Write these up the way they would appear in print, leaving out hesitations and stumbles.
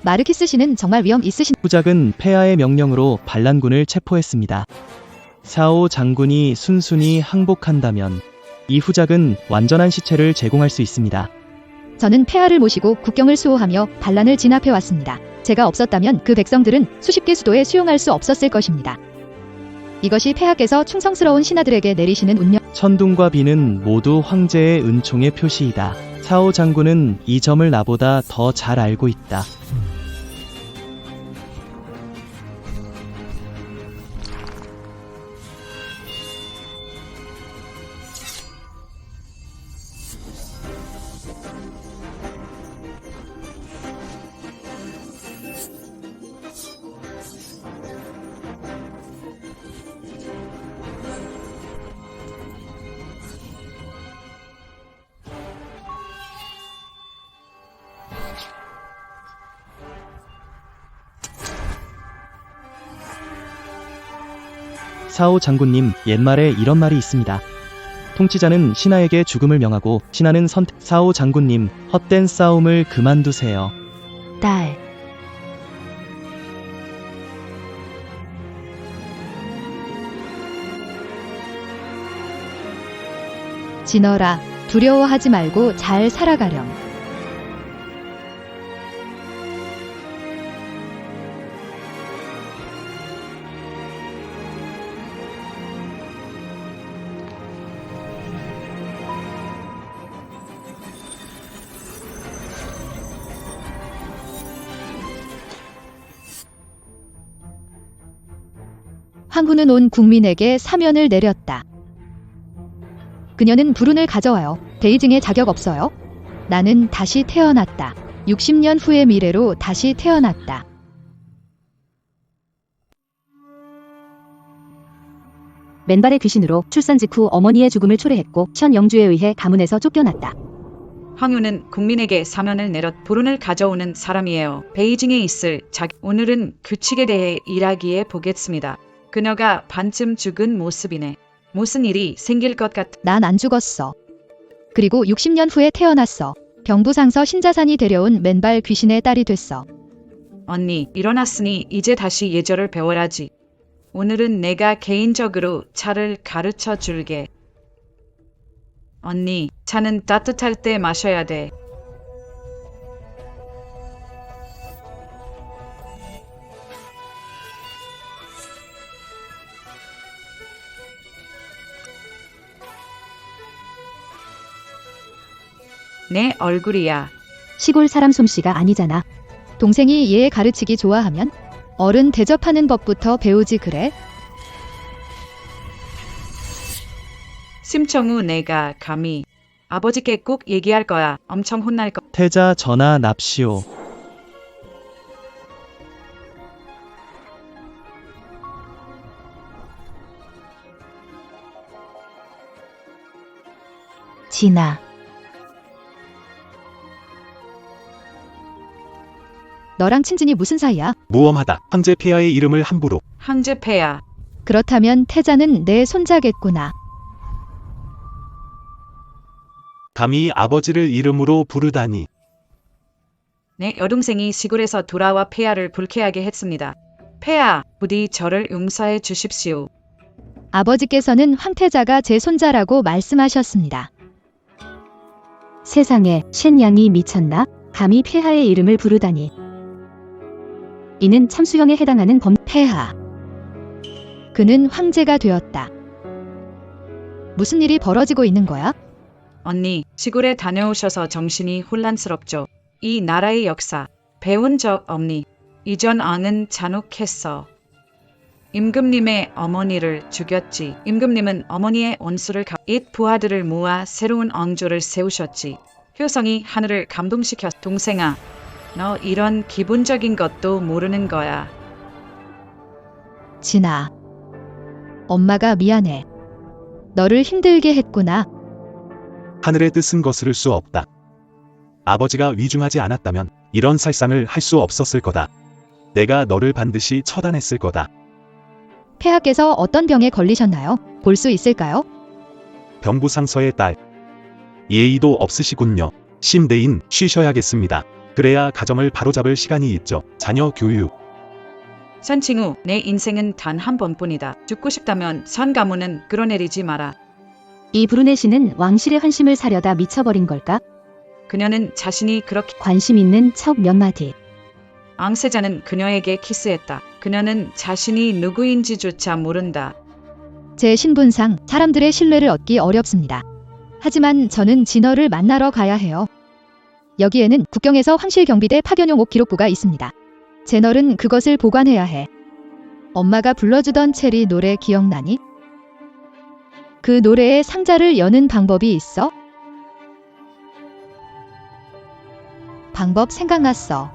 마르키스 씨는 정말 위험 있으신... 후작은 폐하의 명령으로 반란군을 체포했습니다. 샤오 장군이 순순히 항복한다면 이 후작은 완전한 시체를 제공할 수 있습니다. 저는 폐하를 모시고 국경을 수호하며 반란을 진압해왔습니다. 제가 없었다면 그 백성들은 수십 개 수도에 수용할 수 없었을 것입니다. 이것이 폐하께서 충성스러운 신하들에게 내리시는 운명. 천둥과 비는 모두 황제의 은총의 표시이다. 샤오 장군은 이 점을 나보다 더 잘 알고 있다. 샤오 장군님, 옛말에 이런 말이 있습니다. 통치자는 신하에게 죽음을 명하고 신하는 선택. 샤오 장군님, 헛된 싸움을 그만두세요. 딸. 진어라, 두려워하지 말고 잘 살아가렴. 황후는 온 국민에게 사면을 내렸다. 그녀는 불운을 가져와요. 베이징에 자격 없어요. 나는 다시 태어났다. 60년 후의 미래로 다시 태어났다. 맨발의 귀신으로 출산 직후 어머니의 죽음을 초래했고 션 영주에 의해 가문에서 쫓겨났다. 황후는 국민에게 사면을 내렸 불운을 가져오는 사람이에요. 베이징에 있을 오늘은 규칙에 대해 이야기해 보겠습니다. 그녀가 반쯤 죽은 모습이네. 무슨 일이 생길 것 같아. 난 안 죽었어. 그리고 60년 후에 태어났어. 경부상서 신자산이 데려온 맨발 귀신의 딸이 됐어. 언니, 일어났으니 이제 다시 예절을 배워야지. 오늘은 내가 개인적으로 차를 가르쳐 줄게. 언니, 차는 따뜻할 때 마셔야 돼. 내 얼굴이야. 시골 사람 솜씨가 아니잖아. 동생이 얘 가르치기 좋아하면 어른 대접하는 법부터 배우지 그래? 심청후 내가 감히 아버지께 꼭 얘기할 거야. 엄청 혼날 거. 태자 전하 납시오. 진아. 너랑 친진이 무슨 사이야? 무엄하다. 황제 폐하의 이름을 함부로. 황제 폐하. 그렇다면 태자는 내 손자겠구나. 감히 아버지를 이름으로 부르다니. 내 여동생이 시골에서 돌아와 폐하를 불쾌하게 했습니다. 폐하, 부디 저를 용서해 주십시오. 아버지께서는 황태자가 제 손자라고 말씀하셨습니다. 세상에, 쉔양이 미쳤나? 감히 폐하의 이름을 부르다니. 이는 참수형에 해당하는 폐하. 그는 황제가 되었다. 무슨 일이 벌어지고 있는 거야? 언니, 시골에 다녀오셔서 정신이 혼란스럽죠. 이 나라의 역사 배운 적 없니? 이전 왕은 잔혹했어. 임금님의 어머니를 죽였지. 임금님은 어머니의 원수를 잇 부하들을 모아 새로운 왕조를 세우셨지. 효성이 하늘을 감동시켰. 동생아, 너 이런 기본적인 것도 모르는 거야. 진아. 엄마가 미안해. 너를 힘들게 했구나. 하늘의 뜻은 거스를 수 없다. 아버지가 위중하지 않았다면 이런 살상을 할 수 없었을 거다. 내가 너를 반드시 처단했을 거다. 폐하께서 어떤 병에 걸리셨나요? 볼 수 있을까요? 병부상서의 딸. 예의도 없으시군요. 심대인 쉬셔야겠습니다. 그래야 가정을 바로잡을 시간이 있죠. 자녀 교육. 선칭우, 내 인생은 단 한 번뿐이다. 죽고 싶다면 선 가문은 끌어내리지 마라. 이 브루네시는 왕실의 환심을 사려다 미쳐버린 걸까? 그녀는 자신이 그렇게 관심 있는 척 몇 마디. 앙세자는 그녀에게 키스했다. 그녀는 자신이 누구인지조차 모른다. 제 신분상 사람들의 신뢰를 얻기 어렵습니다. 하지만 저는 진어를 만나러 가야 해요. 여기에는 국경에서 황실경비대 파견용 옥 기록부가 있습니다. 제널은 그것을 보관해야 해. 엄마가 불러주던 체리 노래 기억나니? 그 노래의 상자를 여는 방법이 있어? 방법 생각났어.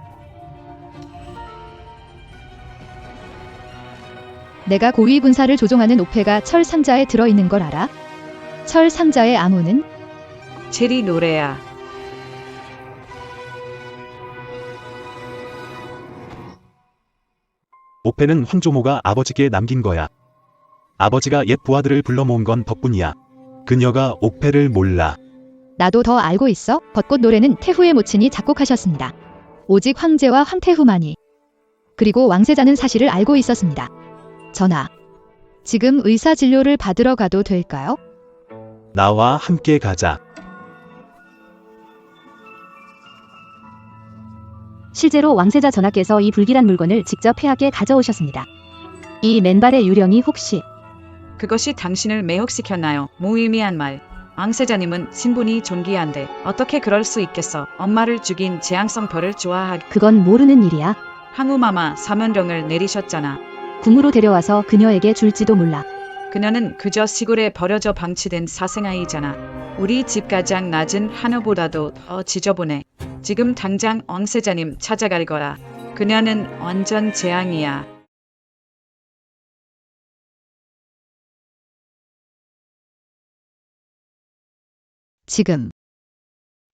내가 고위 군사를 조종하는 옥패가 철 상자에 들어있는 걸 알아? 철 상자의 암호는? 체리 노래야. 옥패는 황조모가 아버지께 남긴 거야. 아버지가 옛 부하들을 불러 모은 건 덕분이야. 그녀가 옥패를 몰라. 나도 더 알고 있어. 벚꽃 노래는 태후의 모친이 작곡하셨습니다. 오직 황제와 황태후만이. 그리고 왕세자는 사실을 알고 있었습니다. 전하, 지금 의사 진료를 받으러 가도 될까요? 나와 함께 가자. 실제로 왕세자 전하께서 이 불길한 물건을 직접 폐하께 가져오셨습니다. 이 맨발의 유령이 혹시 그것이 당신을 매혹시켰나요? 무의미한 말. 앙세자님은 신분이 존귀한데 어떻게 그럴 수 있겠어? 엄마를 죽인 재앙성 벌을 좋아하기. 그건 모르는 일이야. 항우마마 사면령을 내리셨잖아. 궁으로 데려와서 그녀에게 줄지도 몰라. 그녀는 그저 시골에 버려져 방치된 사생아이잖아. 우리 집 가장 낮은 하늘보다도 더 지저분해. 지금 당장 왕세자님 찾아갈 거라. 그녀는 완전 재앙이야. 지금.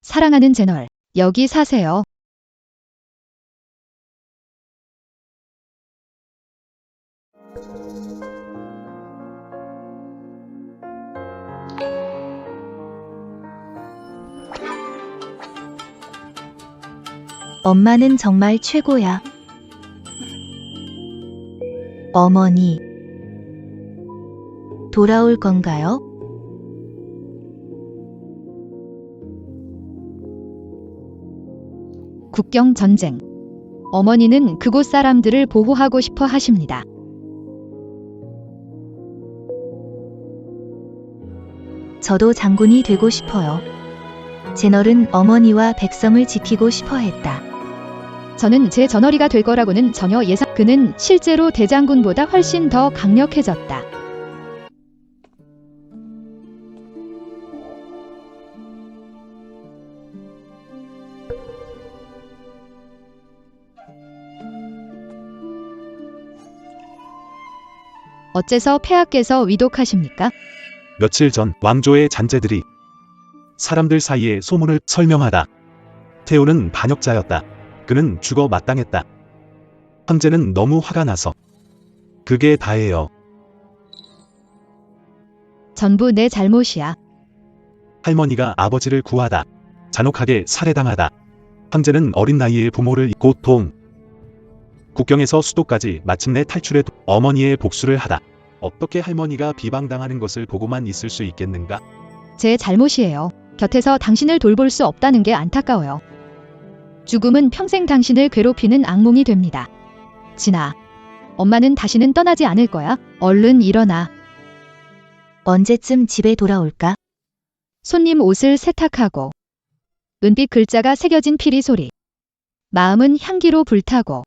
사랑하는 제널, 여기 사세요. 엄마는 정말 최고야. 어머니, 돌아올 건가요? 국경 전쟁. 어머니는 그곳 사람들을 보호하고 싶어 하십니다. 저도 장군이 되고 싶어요. 제널은 어머니와 백성을 지키고 싶어 했다. 저는 제 전어리가 될 거라고는 전혀 예상. 그는 실제로 대장군보다 훨씬 더 강력해졌다. 어째서 폐하께서 위독하십니까? 며칠 전 왕조의 잔재들이 사람들 사이에 소문을 설명하다. 태우는 반역자였다. 그는 죽어 마땅했다. 황제는 너무 화가 나서. 그게 다예요. 전부 내 잘못이야. 할머니가 아버지를 구하다. 잔혹하게 살해당하다. 황제는 어린 나이에 부모를 고통. 국경에서 수도까지 마침내 탈출해 어머니의 복수를 하다. 어떻게 할머니가 비방당하는 것을 보고만 있을 수 있겠는가? 제 잘못이에요. 곁에서 당신을 돌볼 수 없다는 게 안타까워요. 죽음은 평생 당신을 괴롭히는 악몽이 됩니다. 진아, 엄마는 다시는 떠나지 않을 거야. 얼른 일어나. 언제쯤 집에 돌아올까? 손님 옷을 세탁하고 은빛 글자가 새겨진 피리 소리. 마음은 향기로 불타고.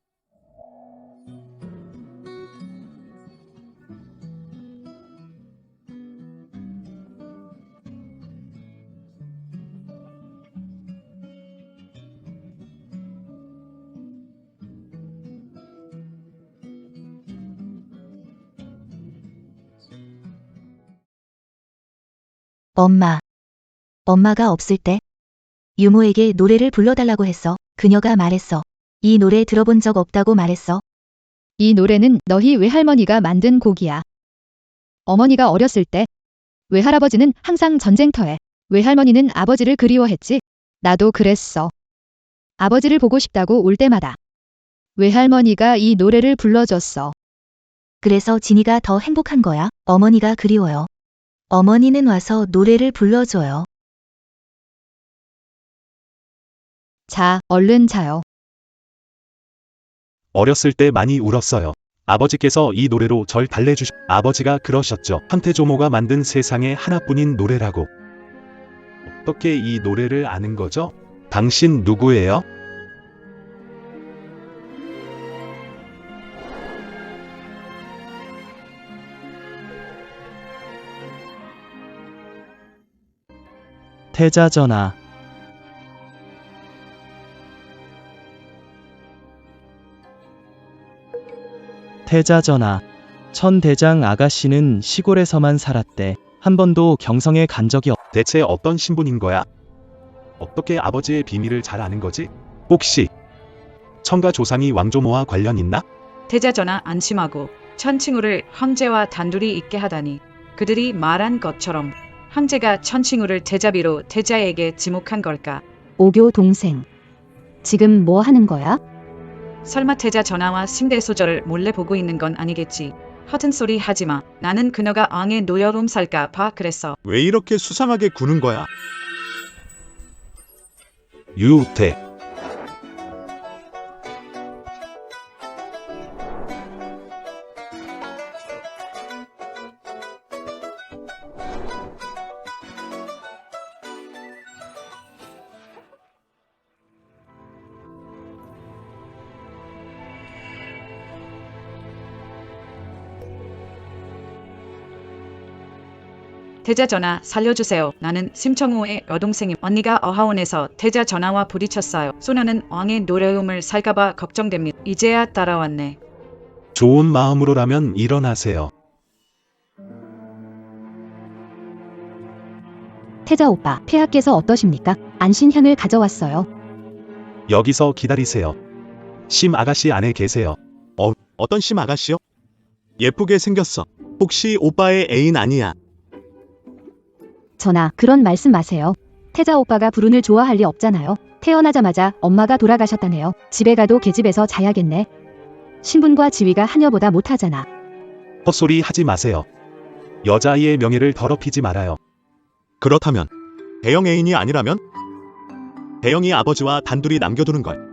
엄마가 없을 때 유모에게 노래를 불러달라고 했어. 그녀가 말했어. 이 노래 들어본 적 없다고 말했어. 이 노래는 너희 외할머니가 만든 곡이야. 어머니가 어렸을 때 외할아버지는 항상 전쟁터에, 외할머니는 아버지를 그리워했지. 나도 그랬어. 아버지를 보고 싶다고 올 때마다 외할머니가 이 노래를 불러줬어. 그래서 진이가 더 행복한 거야. 어머니가 그리워요. 어머니는 와서 노래를 불러줘요. 자, 얼른 자요. 어렸을 때 많이 울었어요. 아버지께서 이 노래로 절 달래주시. 아버지가 그러셨죠. 현태조모가 만든 세상에 하나뿐인 노래라고. 어떻게 이 노래를 아는 거죠? 당신 누구예요? 태자전하. 태자전하. 천대장 아가씨는 시골에서만 살았대. 한 번도 경성에 간 적이 없. 대체 어떤 신분인 거야? 어떻게 아버지의 비밀을 잘 아는 거지? 혹시 청가 조상이 왕조모와 관련 있나? 태자전하 안심하고 천칭후를 황제와 단둘이 있게 하다니 그들이 말한 것처럼 황제가 천칭후를 대자비로 태자에게 지목한 걸까? 오교 동생. 지금 뭐 하는 거야? 설마 태자전하와 심대소절을 몰래 보고 있는 건 아니겠지. 허튼 소리 하지마. 나는 그녀가 왕의 노여움 살까 봐 그랬어. 왜 이렇게 수상하게 구는 거야? 유태. 태자전하 살려주세요. 나는 심청후의 여동생임. 언니가 어하원에서 태자전하와 부딪혔어요. 소녀는 왕의 노려움을 살까봐 걱정됩니다. 이제야 따라왔네. 좋은 마음으로라면 일어나세요. 태자 오빠, 폐하께서 어떠십니까? 안신향을 가져왔어요. 여기서 기다리세요. 심 아가씨 안에 계세요. 어떤 심 아가씨요? 예쁘게 생겼어. 혹시 오빠의 애인 아니야? 전하, 그런 말씀 마세요. 태자 오빠가 불운을 좋아할 리 없잖아요. 태어나자마자 엄마가 돌아가셨다네요. 집에 가도 계집에서 자야겠네. 신분과 지위가 하녀보다 못하잖아. 헛소리 하지 마세요. 여자아이의 명예를 더럽히지 말아요. 그렇다면 대영 애인이 아니라면? 대영이 아버지와 단둘이 남겨두는 걸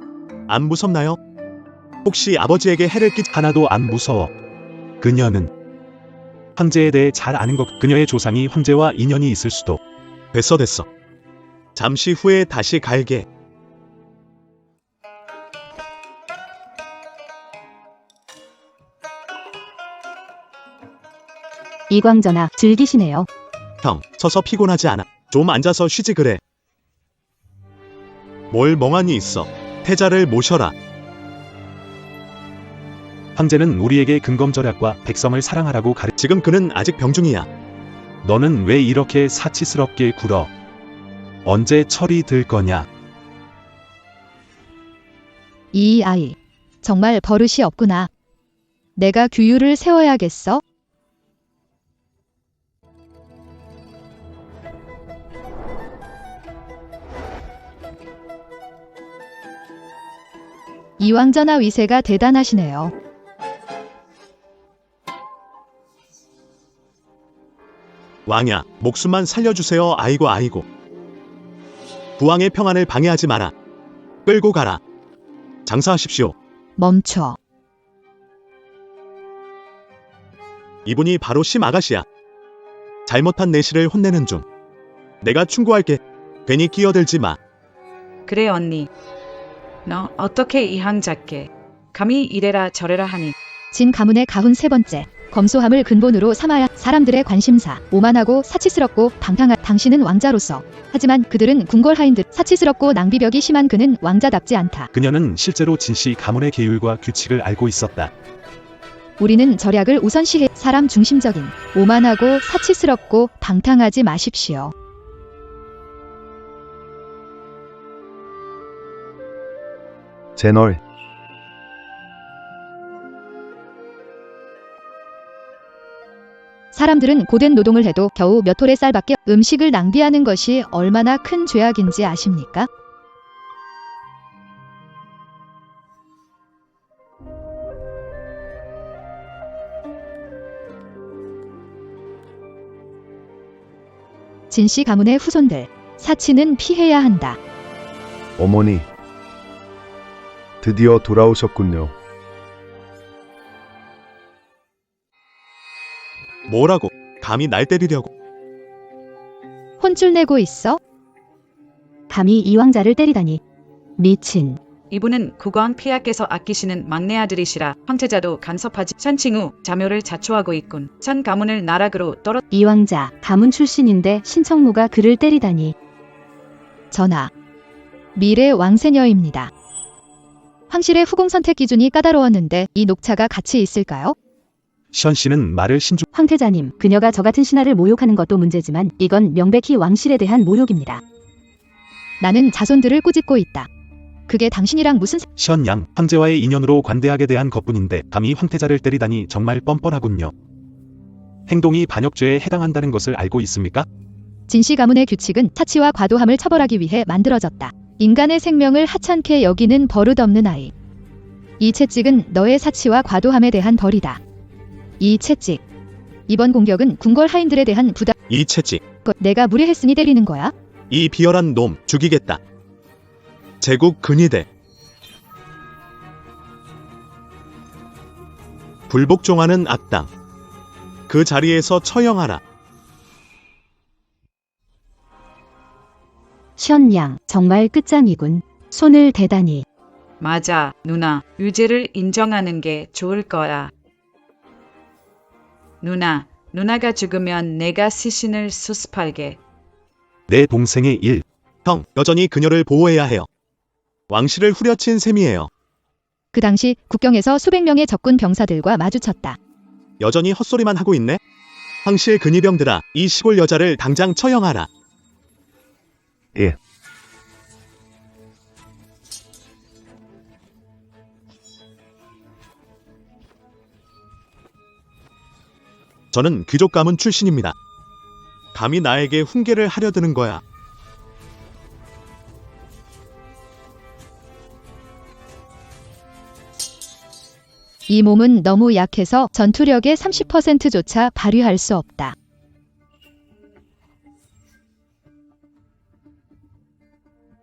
안 무섭나요? 혹시 아버지에게 해를 하나도 안 무서워. 그녀는 황제에 대해 잘 아는 것. 그녀의 조상이 황제와 인연이 있을 수도. 됐어. 잠시 후에 다시 갈게. 이광전하, 즐기시네요. 형, 서서 피곤하지 않아. 좀 앉아서 쉬지 그래. 뭘 멍하니 있어. 태자를 모셔라. 황제는 우리에게 근검절약과 백성을 사랑하라고 지금 그는 아직 병중이야. 너는 왜 이렇게 사치스럽게 굴어? 언제 철이 들 거냐? 이 아이, 정말 버릇이 없구나. 내가 규율을 세워야겠어. 이왕전하 위세가 대단하시네요. 왕야, 목숨만 살려주세요. 아이고. 부왕의 평안을 방해하지 마라. 끌고 가라. 장사하십시오. 멈춰. 이분이 바로 심 아가씨야. 잘못한 내실을 혼내는 중. 내가 충고할게. 괜히 끼어들지 마. 그래 언니. 너 어떻게 이 황자께 감히 이래라 저래라 하니. 진 가문의 가훈 세 번째. 검소함을 근본으로 삼아야 사람들의 관심사. 오만하고 사치스럽고 방탕한 당신은 왕자로서. 하지만 그들은 궁궐하인 듯 사치스럽고 낭비벽이 심한 그는 왕자답지 않다. 그녀는 실제로 진씨 가문의 계율과 규칙을 알고 있었다. 우리는 절약을 우선시해 사람 중심적인 오만하고 사치스럽고 방탕하지 마십시오. 제널 사람들은 고된 노동을 해도 겨우 몇 톨의 쌀밖에 음식을 낭비하는 것이 얼마나 큰 죄악인지 아십니까? 진씨 가문의 후손들. 사치는 피해야 한다. 어머니, 드디어 돌아오셨군요. 뭐라고? 감히 날 때리려고? 혼쭐 내고 있어? 감히 이왕자를 때리다니. 미친. 이분은 국왕 폐하께서 아끼시는 막내 아들이시라 황태자도 간섭하지 선칭후 자묘를 자초하고 있군. 전 가문을 나락으로 떨어 이왕자, 가문 출신인데 신청무가 그를 때리다니. 전하. 미래 왕세녀입니다. 황실의 후궁 선택 기준이 까다로웠는데 이 녹차가 같이 있을까요? 션 씨는 말을 신중. 황태자님, 그녀가 저 같은 신하를 모욕하는 것도 문제지만 이건 명백히 왕실에 대한 모욕입니다. 나는 자손들을 꾸짖고 있다. 그게 당신이랑 무슨 션 양, 황제와의 인연으로 관대하게 대한 것뿐인데 감히 황태자를 때리다니 정말 뻔뻔하군요. 행동이 반역죄에 해당한다는 것을 알고 있습니까? 진씨 가문의 규칙은 사치와 과도함을 처벌하기 위해 만들어졌다. 인간의 생명을 하찮게 여기는 버릇없는 아이. 이 채찍은 너의 사치와 과도함에 대한 벌이다. 이 채찍. 이번 공격은 궁궐 하인들에 대한 부담. 이 채찍, 내가 무례했으니 때리는 거야? 이 비열한 놈 죽이겠다. 제국 근위대. 불복종하는 악당. 그 자리에서 처형하라. 시언양, 정말 끝장이군. 손을 대다니. 맞아, 누나. 유죄를 인정하는 게 좋을 거야. 누나가 죽으면 내가 시신을 수습할게. 내 동생의 일. 형, 여전히 그녀를 보호해야 해요. 왕실을 후려친 셈이에요. 그 당시 국경에서 수백 명의 적군 병사들과 마주쳤다. 여전히 헛소리만 하고 있네? 황실 근위병들아, 이 시골 여자를 당장 처형하라. 예. 저는 귀족 가문 출신입니다. 감히 나에게 훈계를 하려 드는 거야. 이 몸은 너무 약해서 전투력의 30%조차 발휘할 수 없다.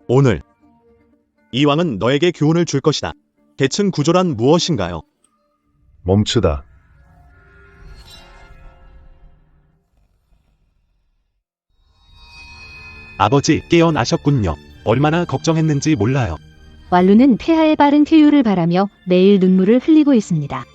오늘 이 왕은 너에게 교훈을 줄 것이다. 계층 구조란 무엇인가요? 멈추다. 아버지 깨어나셨군요. 얼마나 걱정했는지 몰라요. 왈루는 폐하의 빠른 쾌유를 바라며 매일 눈물을 흘리고 있습니다.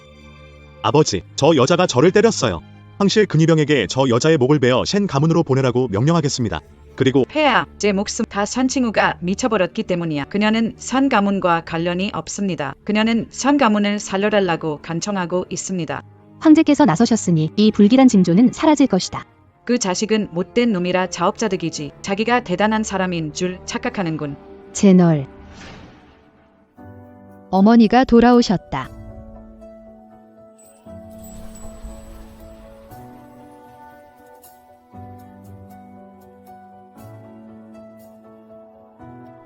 아버지, 저 여자가 저를 때렸어요. 황실 근위병에게 저 여자의 목을 베어 쉔 가문으로 보내라고 명령하겠습니다. 그리고 폐하, 제 목숨 다 선칭후가 미쳐버렸기 때문이야. 그녀는 선 가문과 관련이 없습니다. 그녀는 선 가문을 살려달라고 간청하고 있습니다. 황제께서 나서셨으니 이 불길한 징조는 사라질 것이다. 그 자식은 못된 놈이라 자업자득이지. 자기가 대단한 사람인 줄 착각하는군. 제널. 어머니가 돌아오셨다.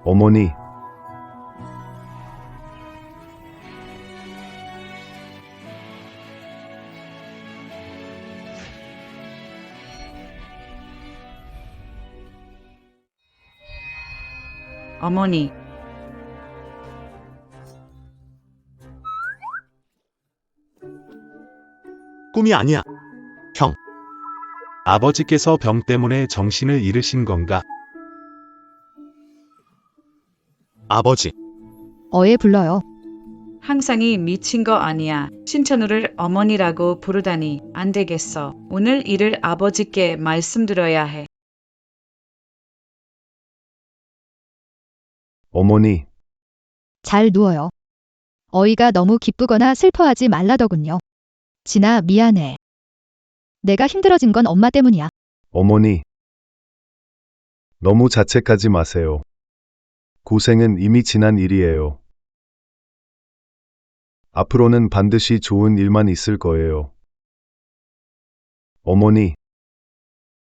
어머니, 어머니. 꿈이 아니야. 형, 아버지께서 병 때문에 정신을 잃으신 건가? 아버지. 어에 불러요. 항상이 미친 거 아니야. 신천우를 어머니라고 부르다니 안 되겠어. 오늘 일을 아버지께 말씀드려야 해. 어머니, 잘 누워요. 어이가 너무 기쁘거나 슬퍼하지 말라더군요. 진아, 미안해. 내가 힘들어진 건 엄마 때문이야. 어머니. 너무 자책하지 마세요. 고생은 이미 지난 일이에요. 앞으로는 반드시 좋은 일만 있을 거예요. 어머니,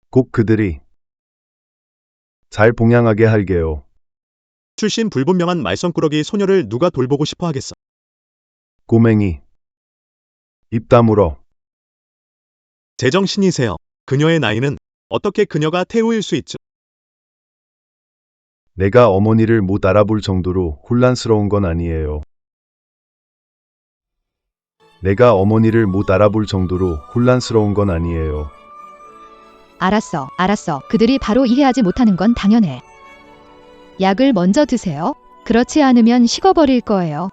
꼭 그들이 잘 봉양하게 할게요. 출신 불분명한 말썽꾸러기 소녀를 누가 돌보고 싶어 하겠어. 꼬맹이, 입 다물어. 제정신이세요. 그녀의 나이는 어떻게 그녀가 태우일 수 있죠? 내가 어머니를 못 알아볼 정도로 혼란스러운 건 아니에요. 내가 어머니를 못 알아볼 정도로 혼란스러운 건 아니에요. 알았어, 알았어. 그들이 바로 이해하지 못하는 건 당연해. 약을 먼저 드세요. 그렇지 않으면 식어버릴 거예요.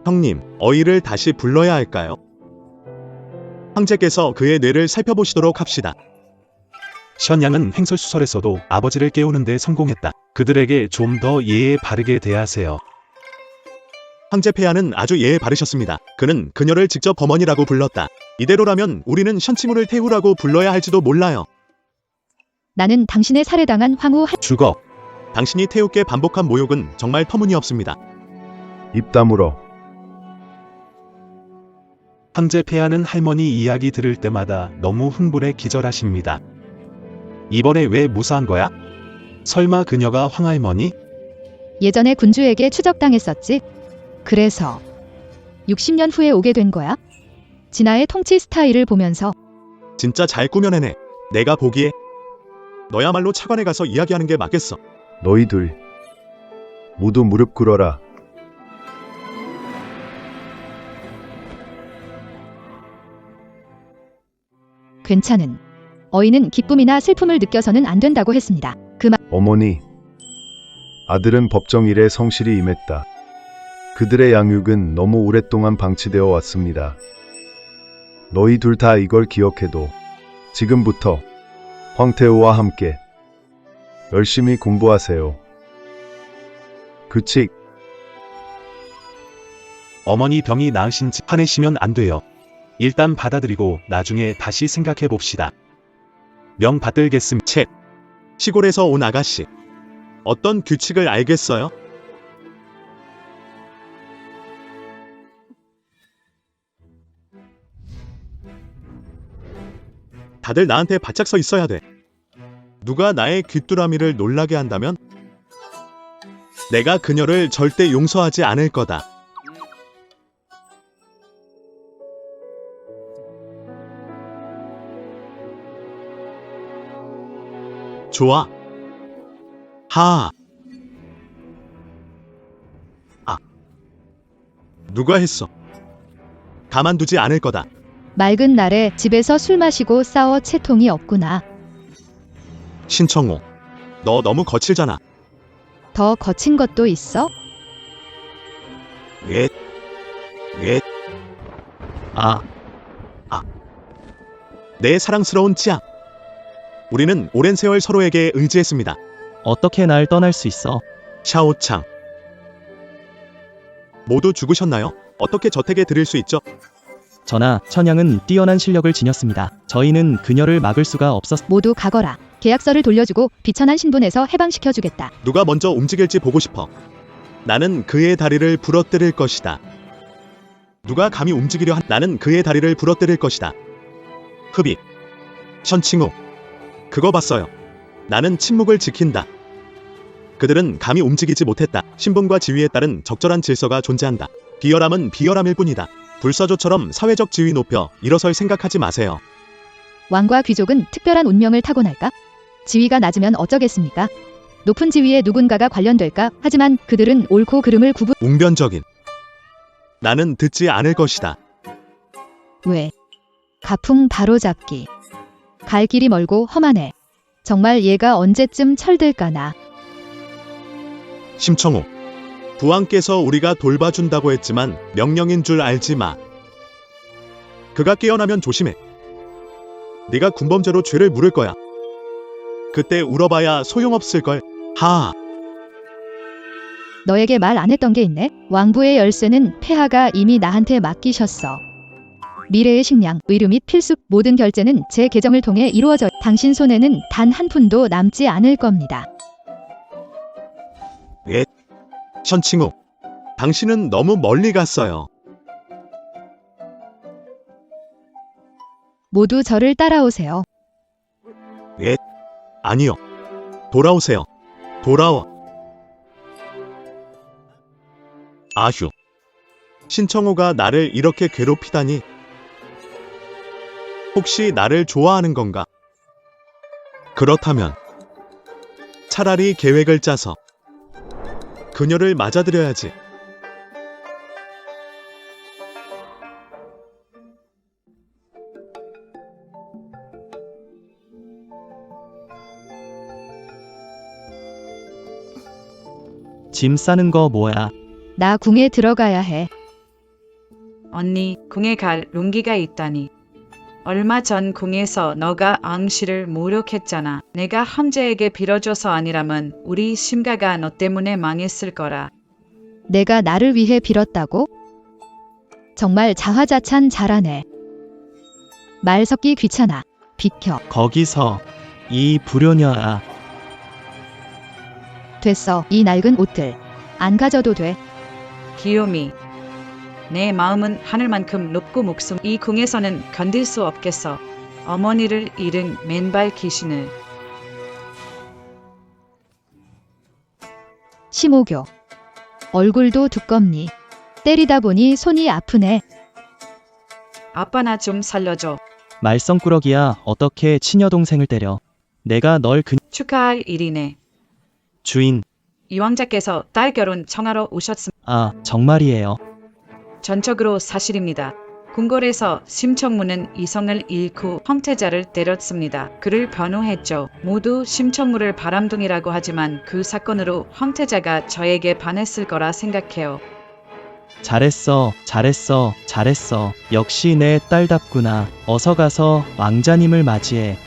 형님, 어이를 다시 불러야 할까요? 황제께서 그의 뇌를 살펴보시도록 합시다. 션양은 횡설수설에서도 아버지를 깨우는 데 성공했다. 그들에게 좀 더 예의 바르게 대하세요. 황제 폐하는 아주 예에 바르셨습니다. 그는 그녀를 직접 어머니라고 불렀다. 이대로라면 우리는 션칭우를 태우라고 불러야 할지도 몰라요. 나는 당신의 살해당한 황후 죽어. 당신이 태우께 반복한 모욕은 정말 터무니없습니다. 입 다물어. 황제 폐하는 할머니 이야기 들을 때마다 너무 흥분해 기절하십니다. 이번에 왜 무사한 거야? 설마 그녀가 황할머니? 예전에 군주에게 추적당했었지. 그래서 60년 후에 오게 된 거야. 진아의 통치 스타일을 보면서 진짜 잘 꾸며내네. 내가 보기에 너야말로 차관에 가서 이야기하는 게 맞겠어. 너희들 모두 무릎 꿇어라. 괜찮은. 어이는 기쁨이나 슬픔을 느껴서는 안 된다고 했습니다. 그 말 어머니, 아들은 법정 일에 성실히 임했다. 그들의 양육은 너무 오랫동안 방치되어 왔습니다. 너희 둘 다 이걸 기억해도 지금부터 황태우와 함께 열심히 공부하세요. 규칙. 어머니 병이 나으신지 화내시면 안 돼요. 일단 받아들이고 나중에 다시 생각해 봅시다. 명 받들겠음. 책. 시골에서 온 아가씨. 어떤 규칙을 알겠어요? 다들 나한테 바짝 서 있어야 돼. 누가 나의 귀뚜라미를 놀라게 한다면 내가 그녀를 절대 용서하지 않을 거다. 좋아. 하. 아. 누가 했어? 가만두지 않을 거다. 맑은 날에 집에서 술 마시고 싸워 채통이 없구나. 신청호. 너 너무 거칠잖아. 더 거친 것도 있어? 예. 예. 아. 아. 내 사랑스러운 찌양. 우리는 오랜 세월 서로에게 의지했습니다. 어떻게 날 떠날 수 있어? 샤오창. 모두 죽으셨나요? 어떻게 저택에 들일 수 있죠? 전하, 천양은 뛰어난 실력을 지녔습니다. 저희는 그녀를 막을 수가 없었... 모두 가거라. 계약서를 돌려주고 비천한 신분에서 해방시켜주겠다. 누가 먼저 움직일지 보고 싶어. 나는 그의 다리를 부러뜨릴 것이다. 누가 감히 움직이려 한... 나는 그의 다리를 부러뜨릴 것이다. 흡입. 션칭우. 그거 봤어요. 나는 침묵을 지킨다. 그들은 감히 움직이지 못했다. 신분과 지위에 따른 적절한 질서가 존재한다. 비열함은 비열함일 뿐이다. 불사조처럼 사회적 지위 높여 일어설 생각하지 마세요. 왕과 귀족은 특별한 운명을 타고날까? 지위가 낮으면 어쩌겠습니까? 높은 지위에 누군가가 관련될까? 하지만 그들은 옳고 그름을 구분... 웅변적인. 나는 듣지 않을 것이다. 왜? 가풍 바로잡기. 갈 길이 멀고 험하네. 정말 얘가 언제쯤 철들까나. 심청호. 부왕께서 우리가 돌봐준다고 했지만 명령인 줄 알지 마. 그가 깨어나면 조심해. 네가 군범죄로 죄를 물을 거야. 그때 울어봐야 소용없을걸. 하. 너에게 말 안 했던 게 있네. 왕부의 열쇠는 폐하가 이미 나한테 맡기셨어. 미래의 식량, 의류 및 필수 모든 결제는 제 계정을 통해 이루어져 당신 손에는 단 한 푼도 남지 않을 겁니다. 예. 션칭우. 당신은 너무 멀리 갔어요. 모두 저를 따라오세요. 예. 아니요. 돌아오세요. 돌아와. 아휴. 신청호가 나를 이렇게 괴롭히다니. 혹시 나를 좋아하는 건가? 그렇다면 차라리 계획을 짜서 그녀를 맞아들여야지. 짐 싸는 거 뭐야? 나 궁에 들어가야 해. 언니, 궁에 갈 용기가 있다니. 얼마 전 궁에서 너가 앙시를 모욕했잖아. 내가 헌재에게 빌어줘서 아니라면 우리 심가가 너 때문에 망했을 거라. 내가 나를 위해 빌었다고? 정말 자화자찬 잘하네. 말 섞기 귀찮아. 비켜. 거기서 이 불효녀아. 됐어. 이 낡은 옷들. 안 가져도 돼. 기요미. 내 마음은 하늘만큼 높고 목숨 이 궁에서는 견딜 수 없겠어. 어머니를 잃은 맨발 귀신을. 심호교. 얼굴도 두껍니. 때리다 보니 손이 아프네. 아빠 나 좀 살려줘. 말썽꾸러기야 어떻게 치녀 동생을 때려. 내가 널 축하할 일이네. 주인. 이왕자께서 딸 결혼 청하러 오셨습니다. 아, 정말이에요. 전적으로 사실입니다. 궁궐에서 심청무는 이성을 잃고 황태자를 때렸습니다. 그를 변호했죠. 모두 심청무를 바람둥이라고 하지만 그 사건으로 황태자가 저에게 반했을 거라 생각해요. 잘했어, 잘했어, 잘했어. 역시 내 딸답구나. 어서 가서 왕자님을 맞이해.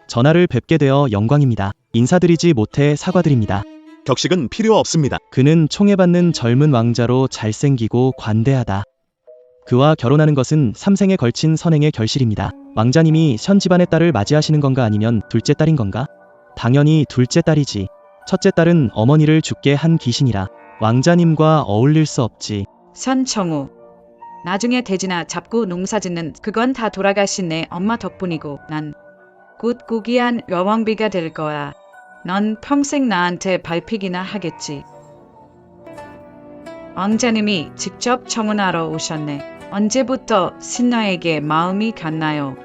전하를 뵙게 되어 영광입니다. 인사드리지 못해 사과드립니다. 격식은 필요 없습니다. 그는 총애받는 젊은 왕자로 잘생기고 관대하다. 그와 결혼하는 것은 3생에 걸친 선행의 결실입니다. 왕자님이 현 집안의 딸을 맞이하시는 건가 아니면 둘째 딸인 건가? 당연히 둘째 딸이지. 첫째 딸은 어머니를 죽게 한 귀신이라 왕자님과 어울릴 수 없지. 선청우. 나중에 돼지나 잡고 농사짓는 그건 다 돌아가신 내 엄마 덕분이고 난 곧 고귀한 여왕비가 될 거야. 넌 평생 나한테 밟히기나 하겠지. 왕자님이 직접 청혼하러 오셨네. 언제부터 신녀에게 마음이 갔나요?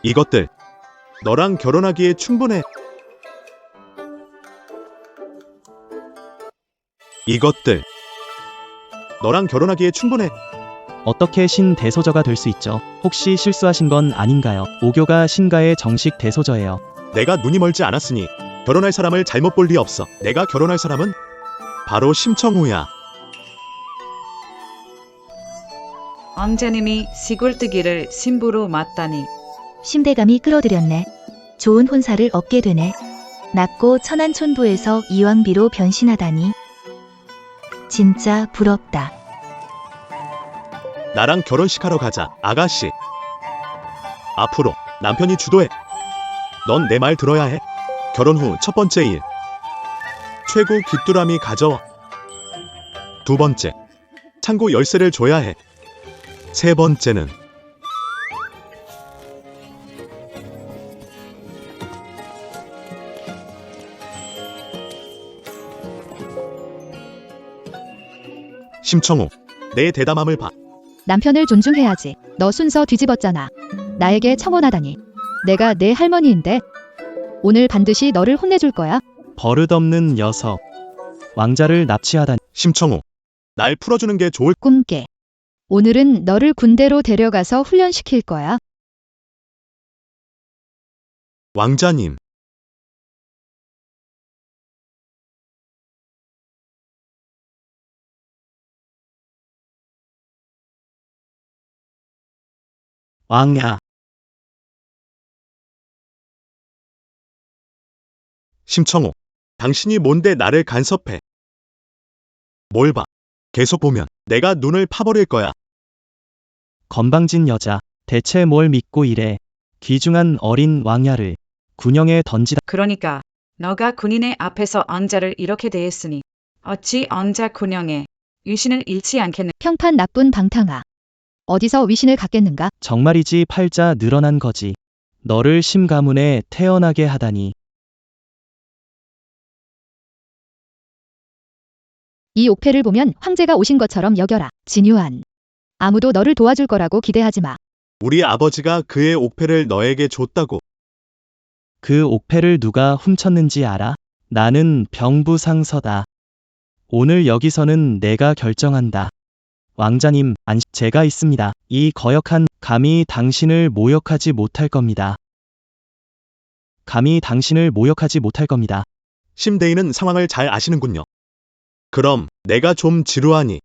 이것들 너랑 결혼하기에 충분해. 이것들 너랑 결혼하기에 충분해. 어떻게 신 대소저가 될 수 있죠? 혹시 실수하신 건 아닌가요? 오교가 신가의 정식 대소저예요. 내가 눈이 멀지 않았으니 결혼할 사람을 잘못 볼 리 없어. 내가 결혼할 사람은 바로 심청우야. 왕자님이 시골뜨기를 신부로 맞다니. 심대감이 끌어들였네. 좋은 혼사를 얻게 되네. 낮고 천한 촌부에서 이왕비로 변신하다니. 진짜 부럽다. 나랑 결혼식하러 가자. 아가씨. 앞으로 남편이 주도해. 넌 내 말 들어야 해. 결혼 후 첫 번째 일. 최고 귀뚜라미 가져와. 두 번째. 창고 열쇠를 줘야 해. 세 번째는 심청우, 내 대담함을 봐. 남편을 존중해야지. 너 순서 뒤집었잖아. 나에게 청혼하다니. 내가 내 할머니인데. 오늘 반드시 너를 혼내줄 거야. 버릇없는 녀석. 왕자를 납치하다니. 심청우, 날 풀어주는 게 좋을. 꿈깨. 오늘은 너를 군대로 데려가서 훈련시킬 거야. 왕자님. 왕야. 심청호, 당신이 뭔데 나를 간섭해? 뭘 봐? 계속 보면 내가 눈을 파버릴 거야. 건방진 여자, 대체 뭘 믿고 이래. 귀중한 어린 왕야를 군영에 던지다. 그러니까 너가 군인의 앞에서 왕자를 이렇게 대했으니 어찌 왕자 군영에 유신을 잃지 않겠는. 평판 나쁜 방탕아. 어디서 위신을 갖겠는가? 정말이지 팔자 늘어난 거지. 너를 심가문에 태어나게 하다니. 이 옥패를 보면 황제가 오신 것처럼 여겨라. 진유한. 아무도 너를 도와줄 거라고 기대하지 마. 우리 아버지가 그의 옥패를 너에게 줬다고. 그 옥패를 누가 훔쳤는지 알아? 나는 병부상서다. 오늘 여기서는 내가 결정한다. 왕자님, 제가 있습니다. 이 거역한 감히 당신을 모욕하지 못할 겁니다. 감히 당신을 모욕하지 못할 겁니다. 심대인은 상황을 잘 아시는군요. 그럼 내가 좀 지루하니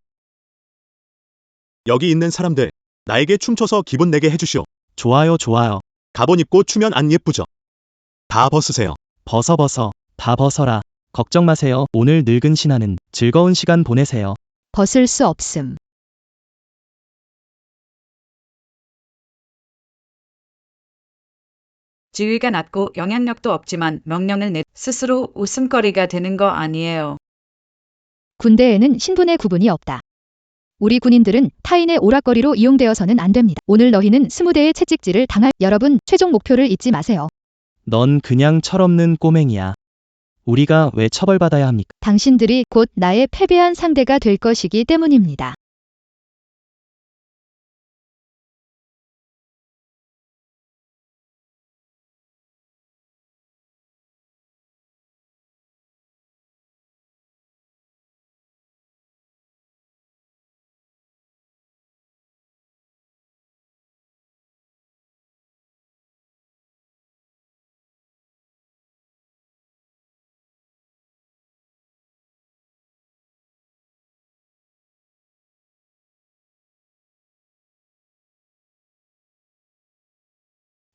여기 있는 사람들 나에게 춤춰서 기분 내게 해주시오. 좋아요, 좋아요. 가본 입고 추면 안 예쁘죠? 다 벗으세요. 벗어. 다 벗어라. 걱정 마세요. 오늘 늙은 신하는 즐거운 시간 보내세요. 벗을 수 없음. 지위가 낮고 영향력도 없지만 명령을 내 스스로 웃음거리가 되는 거 아니에요. 군대에는 신분의 구분이 없다. 우리 군인들은 타인의 오락거리로 이용되어서는 안 됩니다. 오늘 너희는 20대의 채찍질을 당할. 여러분, 최종 목표를 잊지 마세요. 넌 그냥 철없는 꼬맹이야. 우리가 왜 처벌받아야 합니까? 당신들이 곧 나의 패배한 상대가 될 것이기 때문입니다.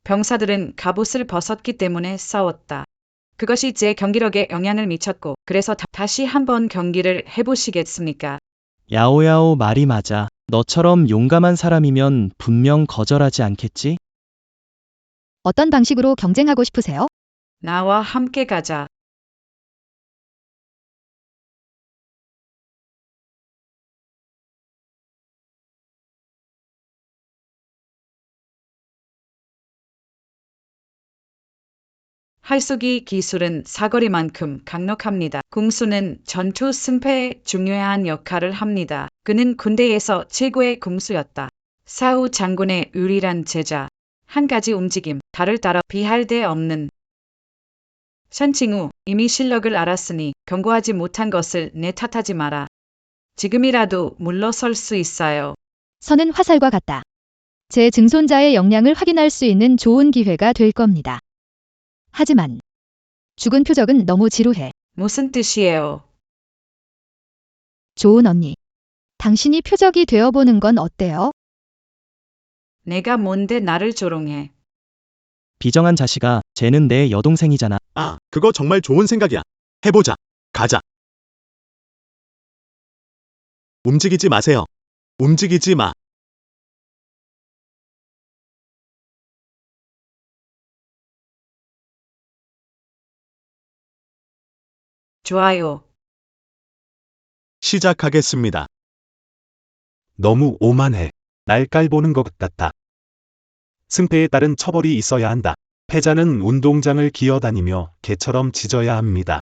병사들은 갑옷을 벗었기 때문에 싸웠다. 그것이 제 경기력에 영향을 미쳤고 그래서 다시 한번 경기를 해보시겠습니까? 야오야오 말이 맞아. 너처럼 용감한 사람이면 분명 거절하지 않겠지? 어떤 방식으로 경쟁하고 싶으세요? 나와 함께 가자. 활쏘기 기술은 사거리만큼 강력합니다. 궁수는 전투 승패에 중요한 역할을 합니다. 그는 군대에서 최고의 궁수였다. 사후 장군의 유일한 제자. 한 가지 움직임, 달을 따라 비할 데 없는. 선칭후, 이미 실력을 알았으니 경고하지 못한 것을 내 탓하지 마라. 지금이라도 물러설 수 있어요. 선은 화살과 같다. 제 증손자의 역량을 확인할 수 있는 좋은 기회가 될 겁니다. 하지만 죽은 표적은 너무 지루해. 무슨 뜻이에요? 좋은 언니. 당신이 표적이 되어보는 건 어때요? 내가 뭔데 나를 조롱해. 비정한 자식아, 쟤는 내 여동생이잖아. 아, 그거 정말 좋은 생각이야. 해보자. 가자. 움직이지 마세요. 움직이지 마. 좋아요. 시작하겠습니다. 너무 오만해. 날 깔보는 것 같아. 승패에 따른 처벌이 있어야 한다. 패자는 운동장을 기어다니며 개처럼 짖어야 합니다.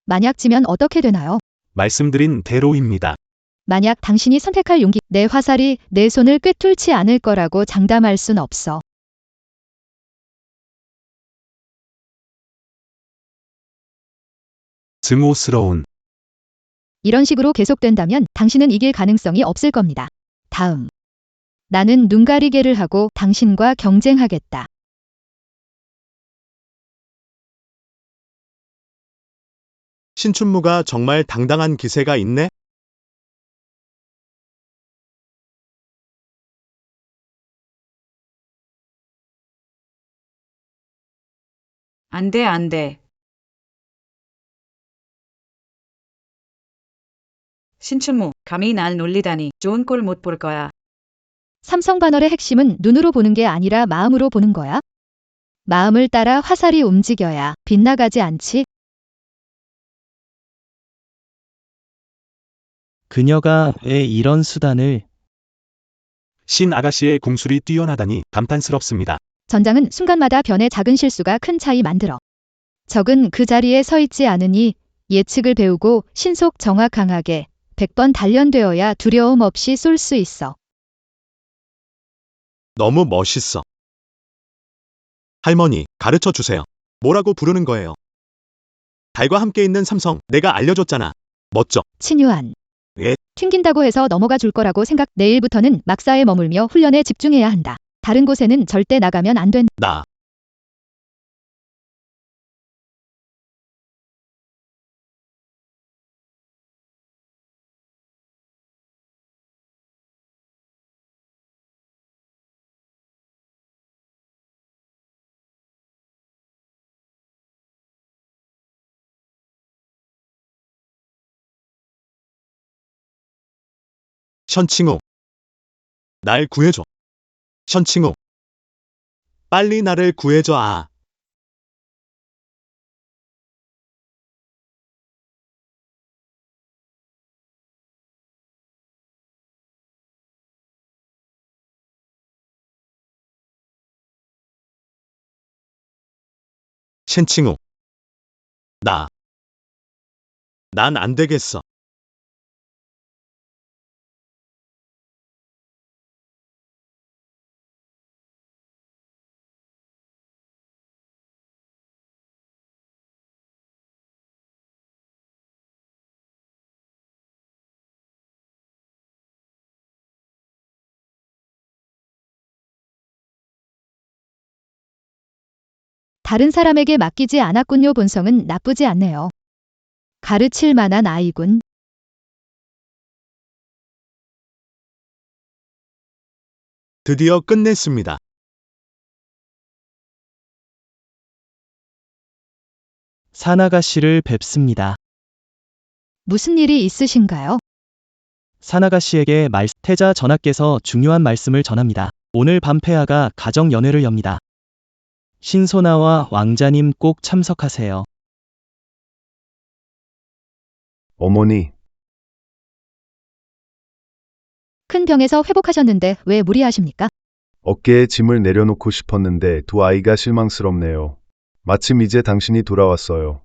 만약 지면 어떻게 되나요? 말씀드린 대로입니다. 만약 당신이 선택할 용기, 내 화살이 내 손을 꿰뚫지 않을 거라고 장담할 순 없어. 증오스러운. 이런 식으로 계속된다면 당신은 이길 가능성이 없을 겁니다. 다음. 나는 눈가리개를 하고 당신과 경쟁하겠다. 신춘무가 정말 당당한 기세가 있네? 안 돼, 안 돼. 신춘무, 감히 날 놀리다니 좋은 꼴 못 볼 거야. 삼성 반월의 핵심은 눈으로 보는 게 아니라 마음으로 보는 거야. 마음을 따라 화살이 움직여야 빗나가지 않지. 그녀가 왜 이런 수단을... 신 아가씨의 궁술이 뛰어나다니 감탄스럽습니다. 전장은 순간마다 변의 작은 실수가 큰 차이 만들어. 적은 그 자리에 서 있지 않으니 예측을 배우고 신속 정확하게 100번 단련되어야 두려움 없이 쏠 수 있어. 너무 멋있어. 할머니, 가르쳐 주세요. 뭐라고 부르는 거예요? 달과 함께 있는 삼성, 내가 알려줬잖아. 멋져. 친유한. 예. 튕긴다고 해서 넘어가 줄 거라고 생각. 내일부터는 막사에 머물며 훈련에 집중해야 한다. 다른 곳에는 절대 나가면 안 된다. 나. 션칭우. 날 구해줘. 션칭우. 빨리 나를 구해줘. 아. 션칭우. 난 안 되겠어. 다른 사람에게 맡기지 않았군요. 본성은 나쁘지 않네요. 가르칠 만한 아이군. 드디어 끝냈습니다. 산아가씨를 뵙습니다. 무슨 일이 있으신가요? 산아가씨에게 태자 전하께서 중요한 말씀을 전합니다. 오늘 밤 폐하가 가정 연회를 엽니다. 신소나와 왕자님 꼭 참석하세요. 어머니, 큰 병에서 회복하셨는데 왜 무리하십니까? 어깨에 짐을 내려놓고 싶었는데 두 아이가 실망스럽네요. 마침 이제 당신이 돌아왔어요.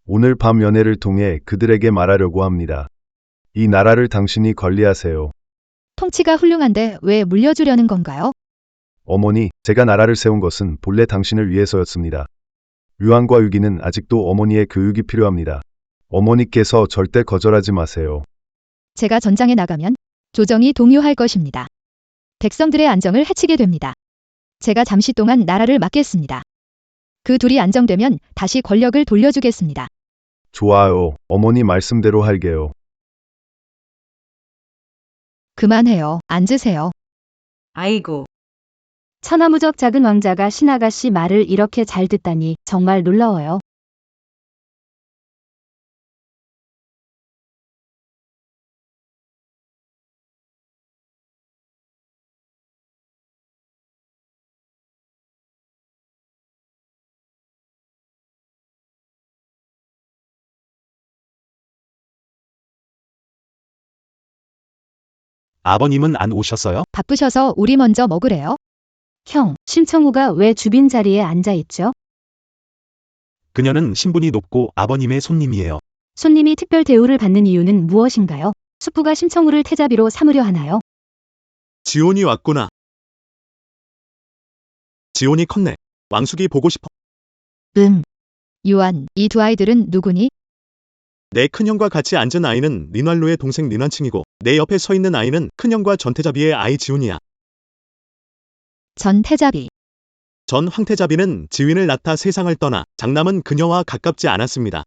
오늘 밤 연회를 통해 그들에게 말하려고 합니다. 이 나라를 당신이 관리하세요. 통치가 훌륭한데 왜 물려주려는 건가요? 어머니, 제가 나라를 세운 것은 본래 당신을 위해서였습니다. 유한과 유기는 아직도 어머니의 교육이 필요합니다. 어머니께서 절대 거절하지 마세요. 제가 전장에 나가면 조정이 동요할 것입니다. 백성들의 안정을 해치게 됩니다. 제가 잠시 동안 나라를 맡겠습니다. 그 둘이 안정되면 다시 권력을 돌려주겠습니다. 좋아요. 어머니 말씀대로 할게요. 그만해요. 앉으세요. 아이고, 천하무적 작은 왕자가 신아가씨 말을 이렇게 잘 듣다니 정말 놀라워요. 아버님은 안 오셨어요? 바쁘셔서 우리 먼저 먹으래요. 형, 심청우가 왜 주빈 자리에 앉아 있죠? 그녀는 신분이 높고 아버님의 손님이에요. 손님이 특별 대우를 받는 이유는 무엇인가요? 숙부가 심청우를 태자비로 삼으려 하나요? 지온이 왔구나. 지온이 컸네. 왕숙이 보고 싶어. 유한, 이 두 아이들은 누구니? 내 큰형과 같이 앉은 아이는 린왈로의 동생 린완칭이고 내 옆에 서 있는 아이는 큰형과 전태자비의 아이 지훈이야. 전태자비. 전 황태자비는 지윈을 낳다 세상을 떠나 장남은 그녀와 가깝지 않았습니다.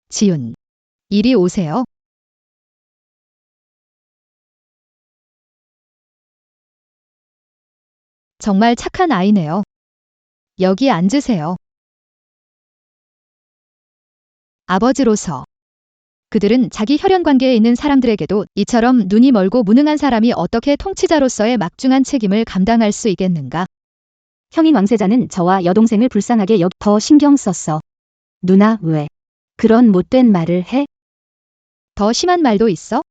지훈. 이리 오세요. 정말 착한 아이네요. 여기 앉으세요. 아버지로서 그들은 자기 혈연 관계에 있는 사람들에게도 이처럼 눈이 멀고 무능한 사람이 어떻게 통치자로서의 막중한 책임을 감당할 수 있겠는가? 형인 왕세자는 저와 여동생을 불쌍하게 더 신경 썼어. 누나, 왜 그런 못된 말을 해? 더 심한 말도 있어?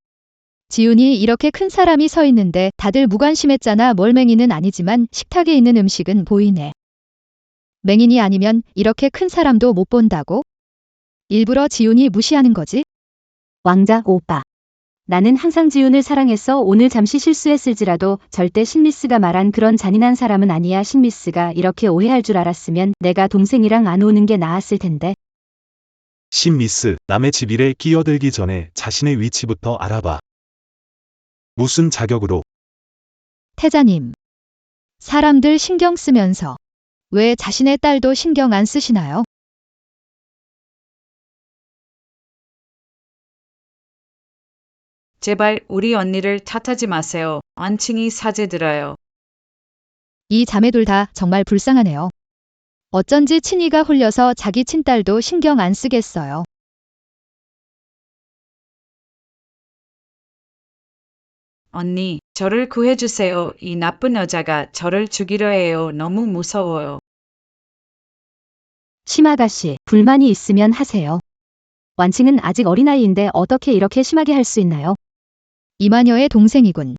지훈이 이렇게 큰 사람이 서 있는데 다들 무관심했잖아. 멀맹이는 아니지만 식탁에 있는 음식은 보이네. 맹인이 아니면 이렇게 큰 사람도 못 본다고? 일부러 지훈이 무시하는 거지? 왕자 오빠. 나는 항상 지훈을 사랑했어. 오늘 잠시 실수했을지라도 절대 신미스가 말한 그런 잔인한 사람은 아니야. 신미스가 이렇게 오해할 줄 알았으면 내가 동생이랑 안 오는 게 나았을 텐데. 신미스, 남의 집 일에 끼어들기 전에 자신의 위치부터 알아봐. 무슨 자격으로? 태자님. 사람들 신경 쓰면서 왜 자신의 딸도 신경 안 쓰시나요? 제발 우리 언니를 탓하지 마세요. 안칭이 사죄드려요. 이 자매둘 다 정말 불쌍하네요. 어쩐지 친이가 홀려서 자기 친딸도 신경 안 쓰겠어요. 언니, 저를 구해주세요. 이 나쁜 여자가 저를 죽이려 해요. 너무 무서워요. 심아가씨, 불만이 있으면 하세요. 완칭은 아직 어린아이인데 어떻게 이렇게 심하게 할 수 있나요? 이마녀의 동생이군.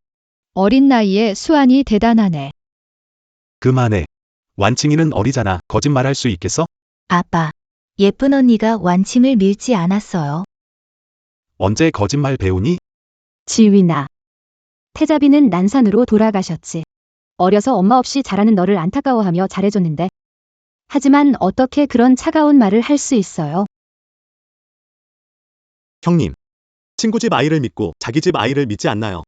어린 나이에 수완이 대단하네. 그만해. 완칭이는 어리잖아. 거짓말할 수 있겠어? 아빠, 예쁜 언니가 완칭을 밀지 않았어요. 언제 거짓말 배우니? 지휘나. 태자비는 난산으로 돌아가셨지. 어려서 엄마 없이 자라는 너를 안타까워하며 잘해줬는데. 하지만 어떻게 그런 차가운 말을 할 수 있어요? 형님. 친구 집 아이를 믿고 자기 집 아이를 믿지 않나요?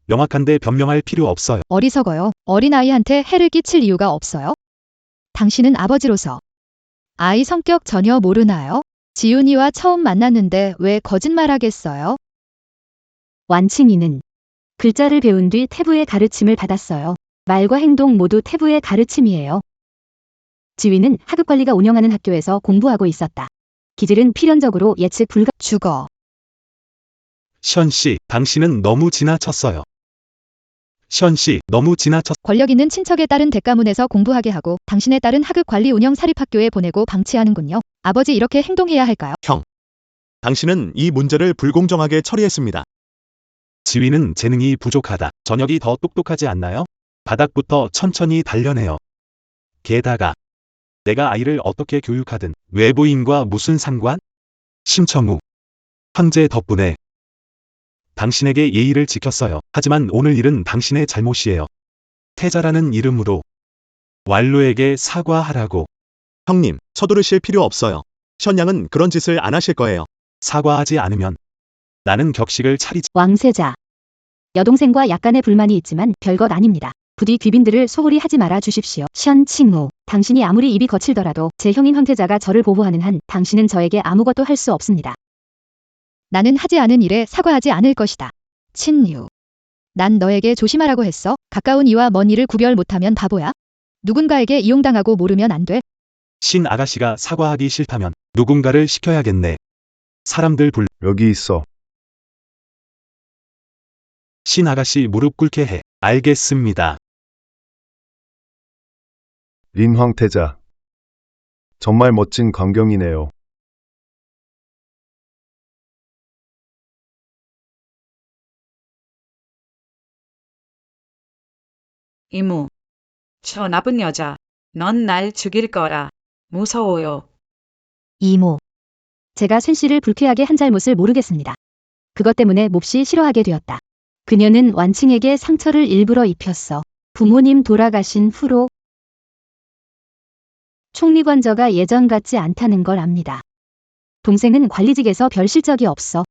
명확한데 변명할 필요 없어요. 어리석어요. 어린아이한테 해를 끼칠 이유가 없어요. 당신은 아버지로서 아이 성격 전혀 모르나요? 지훈이와 처음 만났는데 왜 거짓말하겠어요? 완칭이는 글자를 배운 뒤 태부의 가르침을 받았어요. 말과 행동 모두 태부의 가르침이에요. 지휘는 하급관리가 운영하는 학교에서 공부하고 있었다. 기질은 필연적으로 예측 불가. 죽어. 션씨, 당신은 너무 지나쳤어요. 션씨, 너무 지나쳤... 권력 있는 친척의 딸은 대가문에서 공부하게 하고 당신의 딸은 하급 관리 운영 사립학교에 보내고 방치하는군요. 아버지 이렇게 행동해야 할까요? 형. 당신은 이 문제를 불공정하게 처리했습니다. 지휘는 재능이 부족하다. 저녁이 더 똑똑하지 않나요? 바닥부터 천천히 단련해요. 게다가 내가 아이를 어떻게 교육하든 외부인과 무슨 상관? 심청우. 황제 덕분에 당신에게 예의를 지켰어요. 하지만 오늘 일은 당신의 잘못이에요. 태자라는 이름으로 왈로에게 사과하라고. 형님, 서두르실 필요 없어요. 션양은 그런 짓을 안 하실 거예요. 사과하지 않으면 나는 격식을 차리지. 왕세자. 여동생과 약간의 불만이 있지만 별것 아닙니다. 부디 귀빈들을 소홀히 하지 말아 주십시오. 션칭우, 당신이 아무리 입이 거칠더라도 제 형인 황태자가 저를 보호하는 한 당신은 저에게 아무것도 할 수 없습니다. 나는 하지 않은 일에 사과하지 않을 것이다. 친유. 난 너에게 조심하라고 했어. 가까운 이와 먼 이를 구별 못하면 바보야. 누군가에게 이용당하고 모르면 안 돼. 신 아가씨가 사과하기 싫다면 누군가를 시켜야겠네. 사람들 불... 여기 있어. 신 아가씨 무릎 꿇게 해. 알겠습니다. 린 황태자. 정말 멋진 광경이네요. 이모. 저 나쁜 여자. 넌 날 죽일 거라. 무서워요. 이모, 제가 쇤 씨를 불쾌하게 한 잘못을 모르겠습니다. 그것 때문에 몹시 싫어하게 되었다. 그녀는 완칭에게 상처를 일부러 입혔어. 부모님 돌아가신 후로 총리관저가 예전 같지 않다는 걸 압니다. 동생은 관리직에서 별 실적이 없어.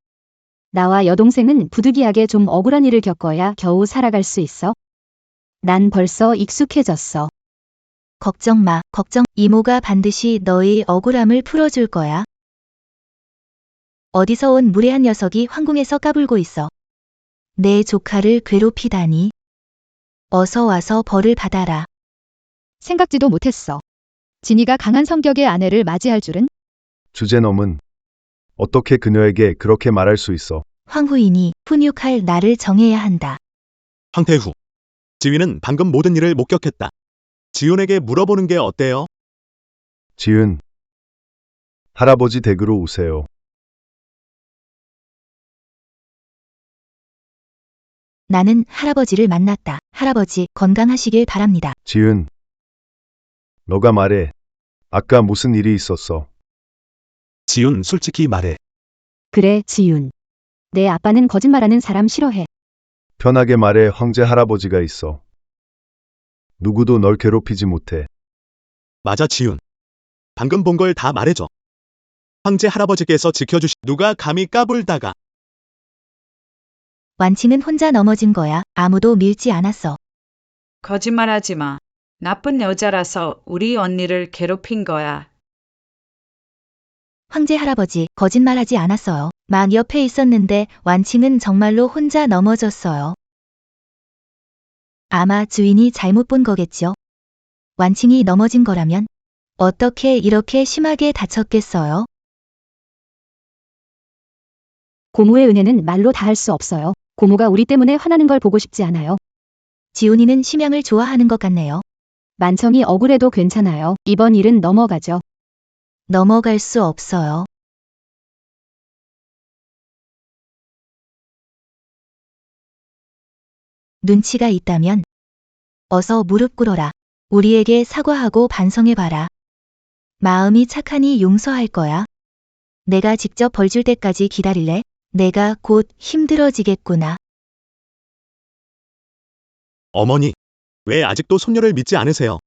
나와 여동생은 부득이하게 좀 억울한 일을 겪어야 겨우 살아갈 수 있어. 난 벌써 익숙해졌어. 걱정 마, 이모가 반드시 너의 억울함을 풀어줄 거야. 어디서 온 무례한 녀석이 황궁에서 까불고 있어. 내 조카를 괴롭히다니. 어서 와서 벌을 받아라. 생각지도 못했어. 진이가 강한 성격의 아내를 맞이할 줄은? 주제넘은 어떻게 그녀에게 그렇게 말할 수 있어? 황후인이 훈육할 나를 정해야 한다. 황태후. 지휘는 방금 모든 일을 목격했다. 지훈에게 물어보는 게 어때요? 지은. 할아버지 댁으로 오세요. 나는 할아버지를 만났다. 할아버지, 건강하시길 바랍니다. 지은. 너가 말해. 아까 무슨 일이 있었어? 지훈 솔직히 말해. 그래, 지윤. 내 아빠는 거짓말하는 사람 싫어해. 편하게 말해. 황제 할아버지가 있어. 누구도 널 괴롭히지 못해. 맞아, 지훈. 방금 본 걸 다 말해줘. 황제 할아버지께서 누가 감히 까불다가. 완칭은 혼자 넘어진 거야. 아무도 밀지 않았어. 거짓말하지 마. 나쁜 여자라서 우리 언니를 괴롭힌 거야. 황제 할아버지, 거짓말하지 않았어요. 막 옆에 있었는데 완칭은 정말로 혼자 넘어졌어요. 아마 주인이 잘못 본 거겠죠. 완칭이 넘어진 거라면 어떻게 이렇게 심하게 다쳤겠어요? 고모의 은혜는 말로 다 할 수 없어요. 고모가 우리 때문에 화나는 걸 보고 싶지 않아요. 지훈이는 심양을 좋아하는 것 같네요. 만청이 억울해도 괜찮아요. 이번 일은 넘어가죠. 넘어갈 수 없어요. 눈치가 있다면 어서 무릎 꿇어라. 우리에게 사과하고 반성해봐라. 마음이 착하니 용서할 거야. 내가 직접 벌 줄 때까지 기다릴래? 내가 곧 힘들어지겠구나. 어머니, 왜 아직도 손녀를 믿지 않으세요?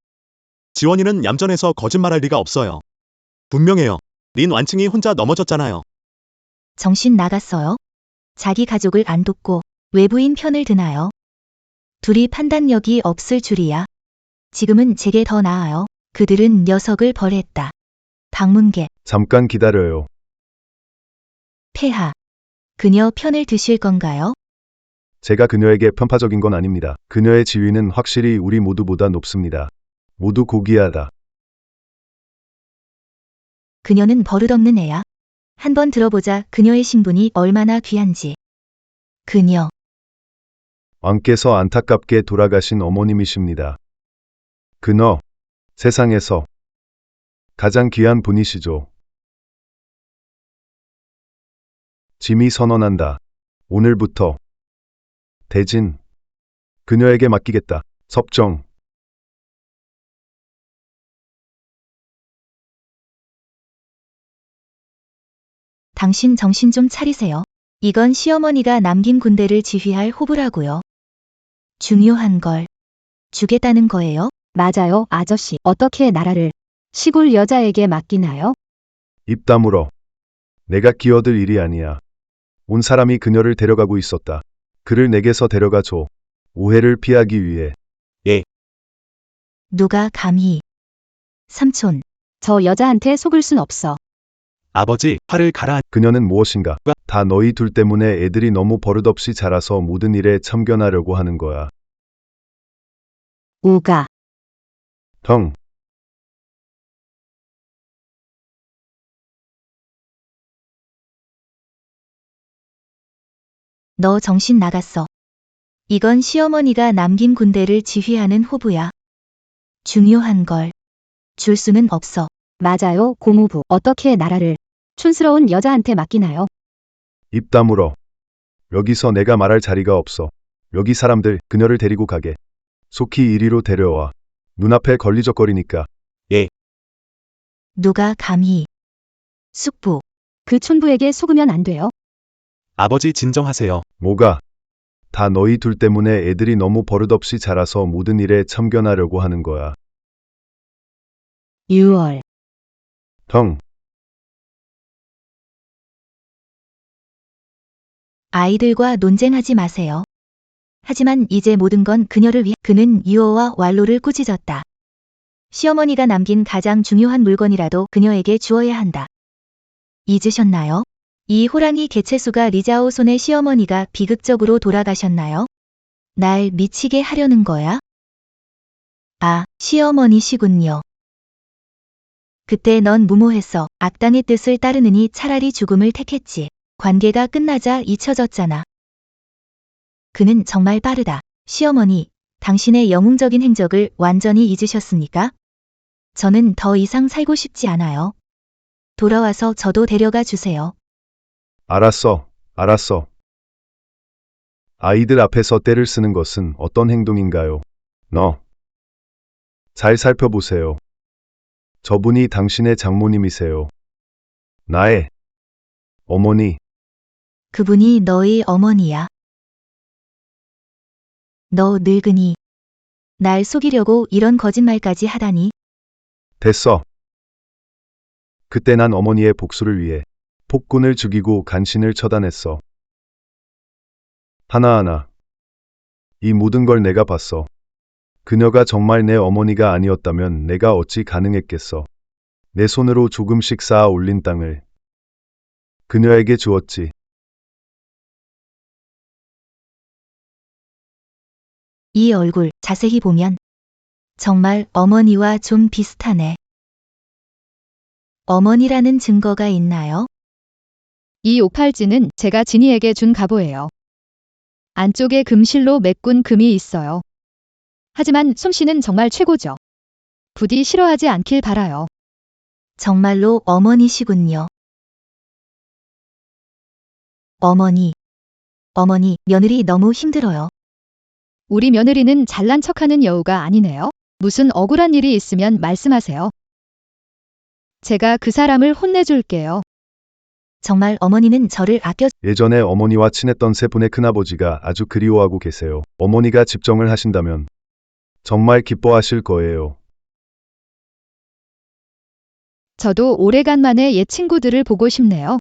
지원이는 얌전해서 거짓말할 리가 없어요. 분명해요. 린 완칭이 혼자 넘어졌잖아요. 정신 나갔어요? 자기 가족을 안 돕고 외부인 편을 드나요? 둘이 판단력이 없을 줄이야. 지금은 제게 더 나아요. 그들은 녀석을 벌했다. 방문객, 잠깐 기다려요. 폐하. 그녀 편을 드실 건가요? 제가 그녀에게 편파적인 건 아닙니다. 그녀의 지위는 확실히 우리 모두보다 높습니다. 모두 고귀하다. 그녀는 버릇없는 애야. 한번 들어보자. 그녀의 신분이 얼마나 귀한지. 그녀. 왕께서 안타깝게 돌아가신 어머님이십니다. 그너, 세상에서 가장 귀한 분이시죠. 짐이 선언한다. 오늘부터 대진, 그녀에게 맡기겠다. 섭정. 당신 정신 좀 차리세요. 이건 시어머니가 남긴 군대를 지휘할 호부라고요. 중요한 걸 주겠다는 거예요? 맞아요, 아저씨. 어떻게 나라를 시골 여자에게 맡기나요? 입 다물어. 내가 끼어들 일이 아니야. 온 사람이 그녀를 데려가고 있었다. 그를 내게서 데려가 줘. 오해를 피하기 위해. 누가 감히. 삼촌, 저 여자한테 속을 순 없어. 아버지, 화를 가라. 그녀는 무엇인가? 다 너희 둘 때문에 애들이 너무 버릇없이 자라서 모든 일에 참견하려고 하는 거야. 우가. 형, 너 정신 나갔어. 이건 시어머니가 남긴 군대를 지휘하는 호부야. 중요한 걸 줄 수는 없어. 맞아요, 고모부. 어떻게 나라를 촌스러운 여자한테 맡기나요? 입 다물어. 여기서 내가 말할 자리가 없어. 여기 사람들, 그녀를 데리고 가게. 속히 이리로 데려와. 눈앞에 걸리적거리니까. 누가 감히. 숙부, 그 촌부에게 속으면 안 돼요. 아버지 진정하세요. 뭐가? 다 너희 둘 때문에 애들이 너무 버릇없이 자라서 모든 일에 참견하려고 하는 거야. 6월. 형, 아이들과 논쟁하지 마세요. 하지만 이제 모든 건 그녀를 위해. 그는 유어와 왈로를 꾸짖었다. 시어머니가 남긴 가장 중요한 물건이라도 그녀에게 주어야 한다. 잊으셨나요? 이 호랑이 개체수가 리자오 손의 시어머니가 비극적으로 돌아가셨나요? 날 미치게 하려는 거야? 아, 시어머니시군요. 그때 넌 무모했어. 악당의 뜻을 따르느니 차라리 죽음을 택했지. 관계가 끝나자 잊혀졌잖아. 그는 정말 빠르다. 시어머니, 당신의 영웅적인 행적을 완전히 잊으셨습니까? 저는 더 이상 살고 싶지 않아요. 돌아와서 저도 데려가 주세요. 알았어, 알았어. 아이들 앞에서 때를 쓰는 것은 어떤 행동인가요? 잘 살펴보세요. 저분이 당신의 장모님이세요. 나의 어머니. 그분이 너의 어머니야. 너 늙은이. 날 속이려고 이런 거짓말까지 하다니. 됐어. 그때 난 어머니의 복수를 위해 폭군을 죽이고 간신을 처단했어. 하나하나. 이 모든 걸 내가 봤어. 그녀가 정말 내 어머니가 아니었다면 내가 어찌 가능했겠어. 내 손으로 조금씩 쌓아 올린 땅을 그녀에게 주었지. 이 얼굴 자세히 보면 정말 어머니와 좀 비슷하네. 어머니라는 증거가 있나요? 이 옥팔찌는 제가 진이에게 준 갑오예요. 안쪽에 금실로 메꾼 금이 있어요. 하지만 솜씨는 정말 최고죠. 부디 싫어하지 않길 바라요. 정말로 어머니시군요. 어머니, 며느리 너무 힘들어요. 우리 며느리는 잘난 척하는 여우가 아니네요. 무슨 억울한 일이 있으면 말씀하세요. 제가 그 사람을 혼내줄게요. 정말 어머니는 저를 아껴. 예전에 어머니와 친했던 세 분의 큰아버지가 아주 그리워하고 계세요. 어머니가 집정을 하신다면 정말 기뻐하실 거예요. 저도 오래간만에 옛 친구들을 보고 싶네요.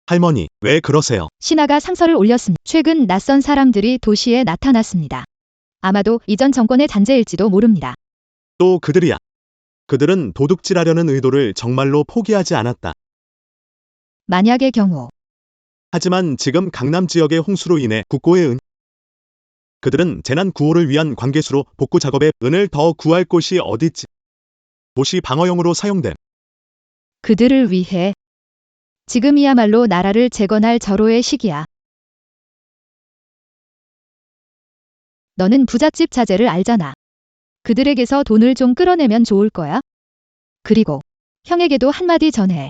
할머니, 왜 그러세요? 신하가 상서를 올렸습니다. 최근 낯선 사람들이 도시에 나타났습니다. 아마도 이전 정권의 잔재일지도 모릅니다. 또 그들이야. 그들은 도둑질하려는 의도를 정말로 포기하지 않았다. 만약의 경우 하지만 지금 강남 지역의 홍수로 인해 국고의 그들은 재난 구호를 위한 관계수로 복구 작업에 은을 더 구할 곳이 어딨지? 도시 방어용으로 사용됨. 그들을 위해 지금이야말로 나라를 재건할 절호의 시기야. 너는 부잣집 자제를 알잖아. 그들에게서 돈을 좀 끌어내면 좋을 거야. 그리고 형에게도 한마디 전해.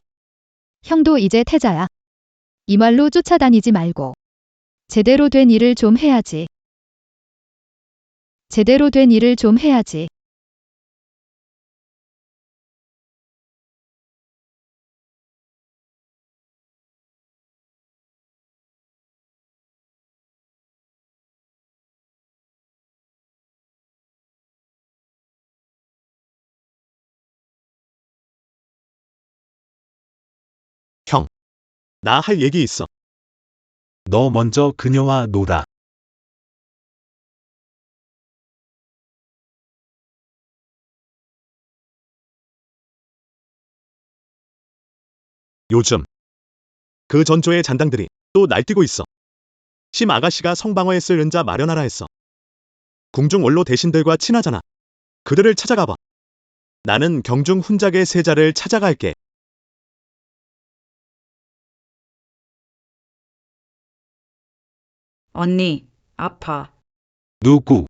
형도 이제 태자야. 이 말로 쫓아다니지 말고 제대로 된 일을 좀 해야지. 제대로 된 일을 좀 해야지. 형, 나 할 얘기 있어. 너 먼저 그녀와 놀아. 요즘 그 전조의 잔당들이 또 날뛰고 있어. 심 아가씨가 성방어에 쓸 은자 마련하라 했어. 궁중 원로 대신들과 친하잖아. 그들을 찾아가봐. 나는 경중 훈작의 세자를 찾아갈게. 언니, 아파. 누구?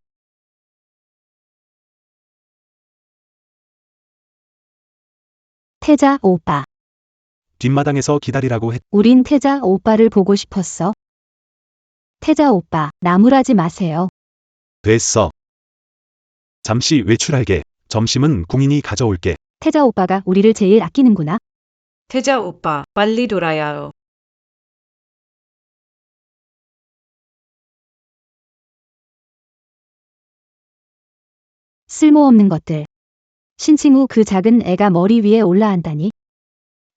태자 오빠. 뒷마당에서 기다리라고 했. 우린 태자 오빠를 보고 싶었어. 태자 오빠, 나무라지 마세요. 됐어. 잠시 외출할게. 점심은 궁인이 가져올게. 태자 오빠가 우리를 제일 아끼는구나. 태자 오빠, 빨리 돌아야요. 쓸모없는 것들. 신칭후 그 작은 애가 머리 위에 올라앉다니.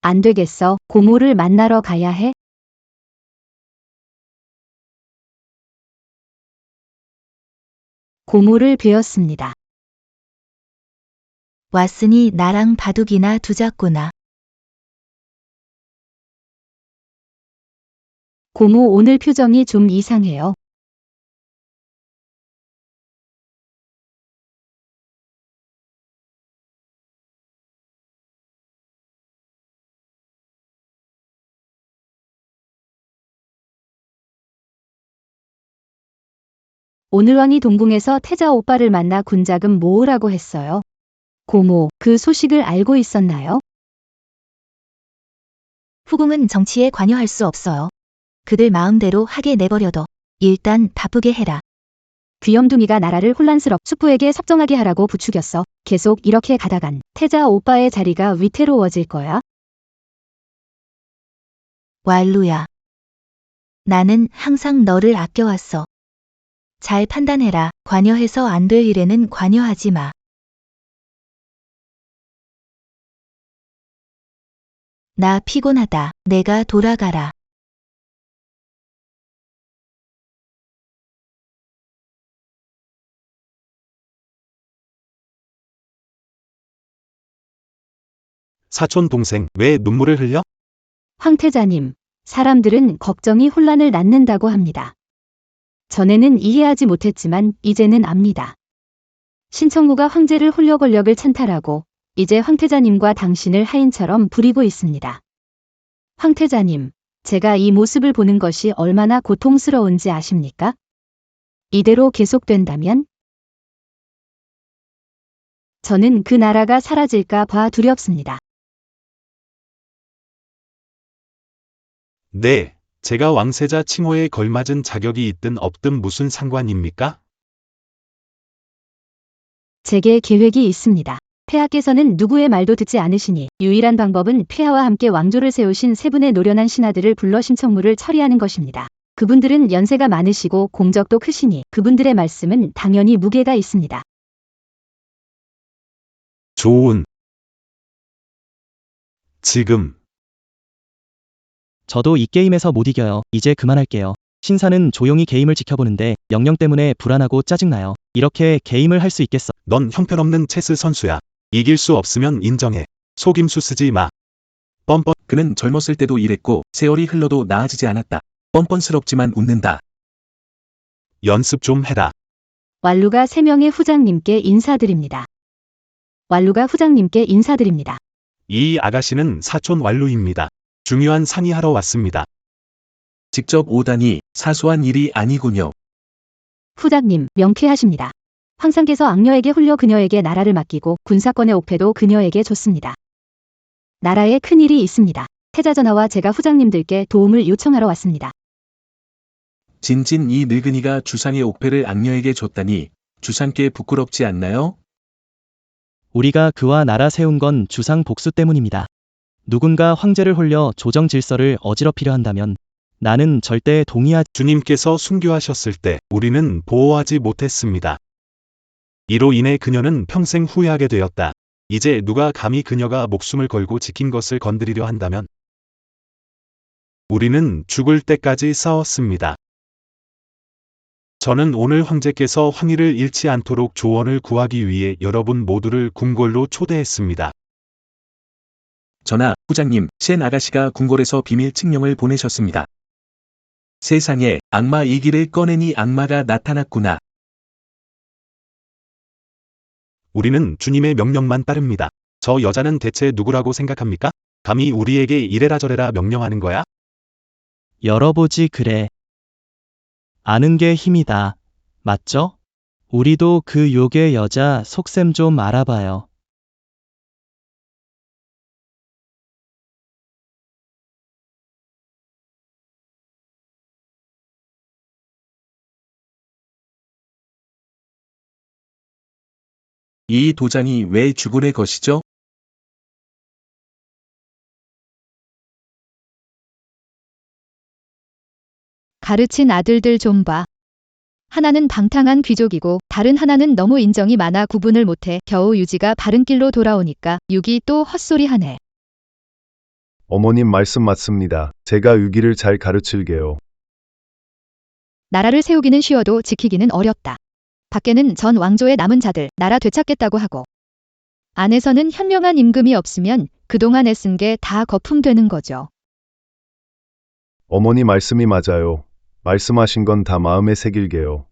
안 되겠어. 고모를 만나러 가야 해. 고모를 뵈었습니다. 왔으니 나랑 바둑이나 두자꾸나. 고모 오늘 표정이 좀 이상해요. 오늘 왕이 동궁에서 태자 오빠를 만나 군자금 모으라고 했어요. 고모, 그 소식을 알고 있었나요? 후궁은 정치에 관여할 수 없어요. 그들 마음대로 하게 내버려둬. 일단 바쁘게 해라. 귀염둥이가 나라를 혼란스럽 숙부에게 섭정하게 하라고 부추겼어. 계속 이렇게 가다간 태자 오빠의 자리가 위태로워질 거야. 왈루야. 나는 항상 너를 아껴왔어. 잘 판단해라. 관여해서 안 될 일에는 관여하지 마. 나 피곤하다. 내가 돌아가라. 사촌 동생, 왜 눈물을 흘려? 황태자님, 사람들은 걱정이 혼란을 낳는다고 합니다. 전에는 이해하지 못했지만 이제는 압니다. 신청무가 황제를 홀려 권력을 찬탈하고 이제 황태자님과 당신을 하인처럼 부리고 있습니다. 황태자님, 제가 이 모습을 보는 것이 얼마나 고통스러운지 아십니까? 이대로 계속된다면 저는 그 나라가 사라질까 봐 두렵습니다. 네, 제가 왕세자 칭호에 걸맞은 자격이 있든 없든 무슨 상관입니까? 제게 계획이 있습니다. 폐하께서는 누구의 말도 듣지 않으시니 유일한 방법은 폐하와 함께 왕조를 세우신 세 분의 노련한 신하들을 불러 신청무를 처리하는 것입니다. 그분들은 연세가 많으시고 공적도 크시니 그분들의 말씀은 당연히 무게가 있습니다. 좋은. 지금. 저도 이 게임에서 못 이겨요. 이제 그만할게요. 신사는 조용히 게임을 지켜보는데 영영 때문에 불안하고 짜증나요. 이렇게 게임을 할 수 있겠어. 넌 형편없는 체스 선수야. 이길 수 없으면 인정해. 속임수 쓰지 마. 뻔뻔. 그는 젊었을 때도 이랬고 세월이 흘러도 나아지지 않았다. 뻔뻔스럽지만 웃는다. 연습 좀 해라. 왈루가 3명의 후장님께 인사드립니다. 왈루가 후장님께 인사드립니다. 이 아가씨는 사촌 왈루입니다. 중요한 상의하러 왔습니다. 직접 오다니 사소한 일이 아니군요. 후장님, 명쾌하십니다. 황상께서 악녀에게 홀려 그녀에게 나라를 맡기고 군사권의 옥패도 그녀에게 줬습니다. 나라에 큰일이 있습니다. 태자전하와 제가 후장님들께 도움을 요청하러 왔습니다. 진진 이 늙은이가 주상의 옥패를 악녀에게 줬다니 주상께 부끄럽지 않나요? 우리가 그와 나라 세운 건 주상 복수 때문입니다. 누군가 황제를 홀려 조정 질서를 어지럽히려 한다면 나는 절대 동의하지. 주님께서 순교하셨을 때 우리는 보호하지 못했습니다. 이로 인해 그녀는 평생 후회하게 되었다. 이제 누가 감히 그녀가 목숨을 걸고 지킨 것을 건드리려 한다면 우리는 죽을 때까지 싸웠습니다. 저는 오늘 황제께서 황위를 잃지 않도록 조언을 구하기 위해 여러분 모두를 궁궐로 초대했습니다. 전하, 후장님, 셴 아가씨가 궁궐에서 비밀 칙령을 보내셨습니다. 세상에 악마 이기를 꺼내니 악마가 나타났구나. 우리는 주님의 명령만 따릅니다. 저 여자는 대체 누구라고 생각합니까? 감히 우리에게 이래라 저래라 명령하는 거야? 열어보지 그래. 아는 게 힘이다. 맞죠? 우리도 그 욕의 여자 속셈 좀 알아봐요. 이 도장이 왜 주군의 것이죠? 가르친 아들들 좀 봐. 하나는 방탕한 귀족이고 다른 하나는 너무 인정이 많아 구분을 못해 겨우 유지가 바른 길로 돌아오니까 육이 또 헛소리하네. 어머님 말씀 맞습니다. 제가 유기를 잘 가르칠게요. 나라를 세우기는 쉬워도 지키기는 어렵다. 밖에는 전 왕조의 남은 자들 나라 되찾겠다고 하고 안에서는 현명한 임금이 없으면 그동안 애쓴 게 다 거품되는 거죠. 어머니 말씀이 맞아요. 말씀하신 건 다 마음에 새길게요.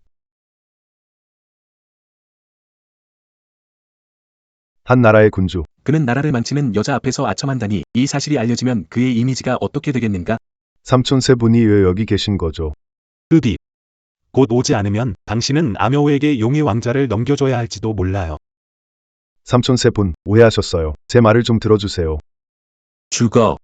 한 나라의 군주. 그는 나라를 망치는 여자 앞에서 아첨한다니 이 사실이 알려지면 그의 이미지가 어떻게 되겠는가? 삼촌 세 분이 왜 여기 계신 거죠? 흡입. 곧 오지 않으면 당신은 아묘에게 용의 왕자를 넘겨줘야 할지도 몰라요. 삼촌 세 분, 오해하셨어요. 제 말을 좀 들어주세요. 죽어.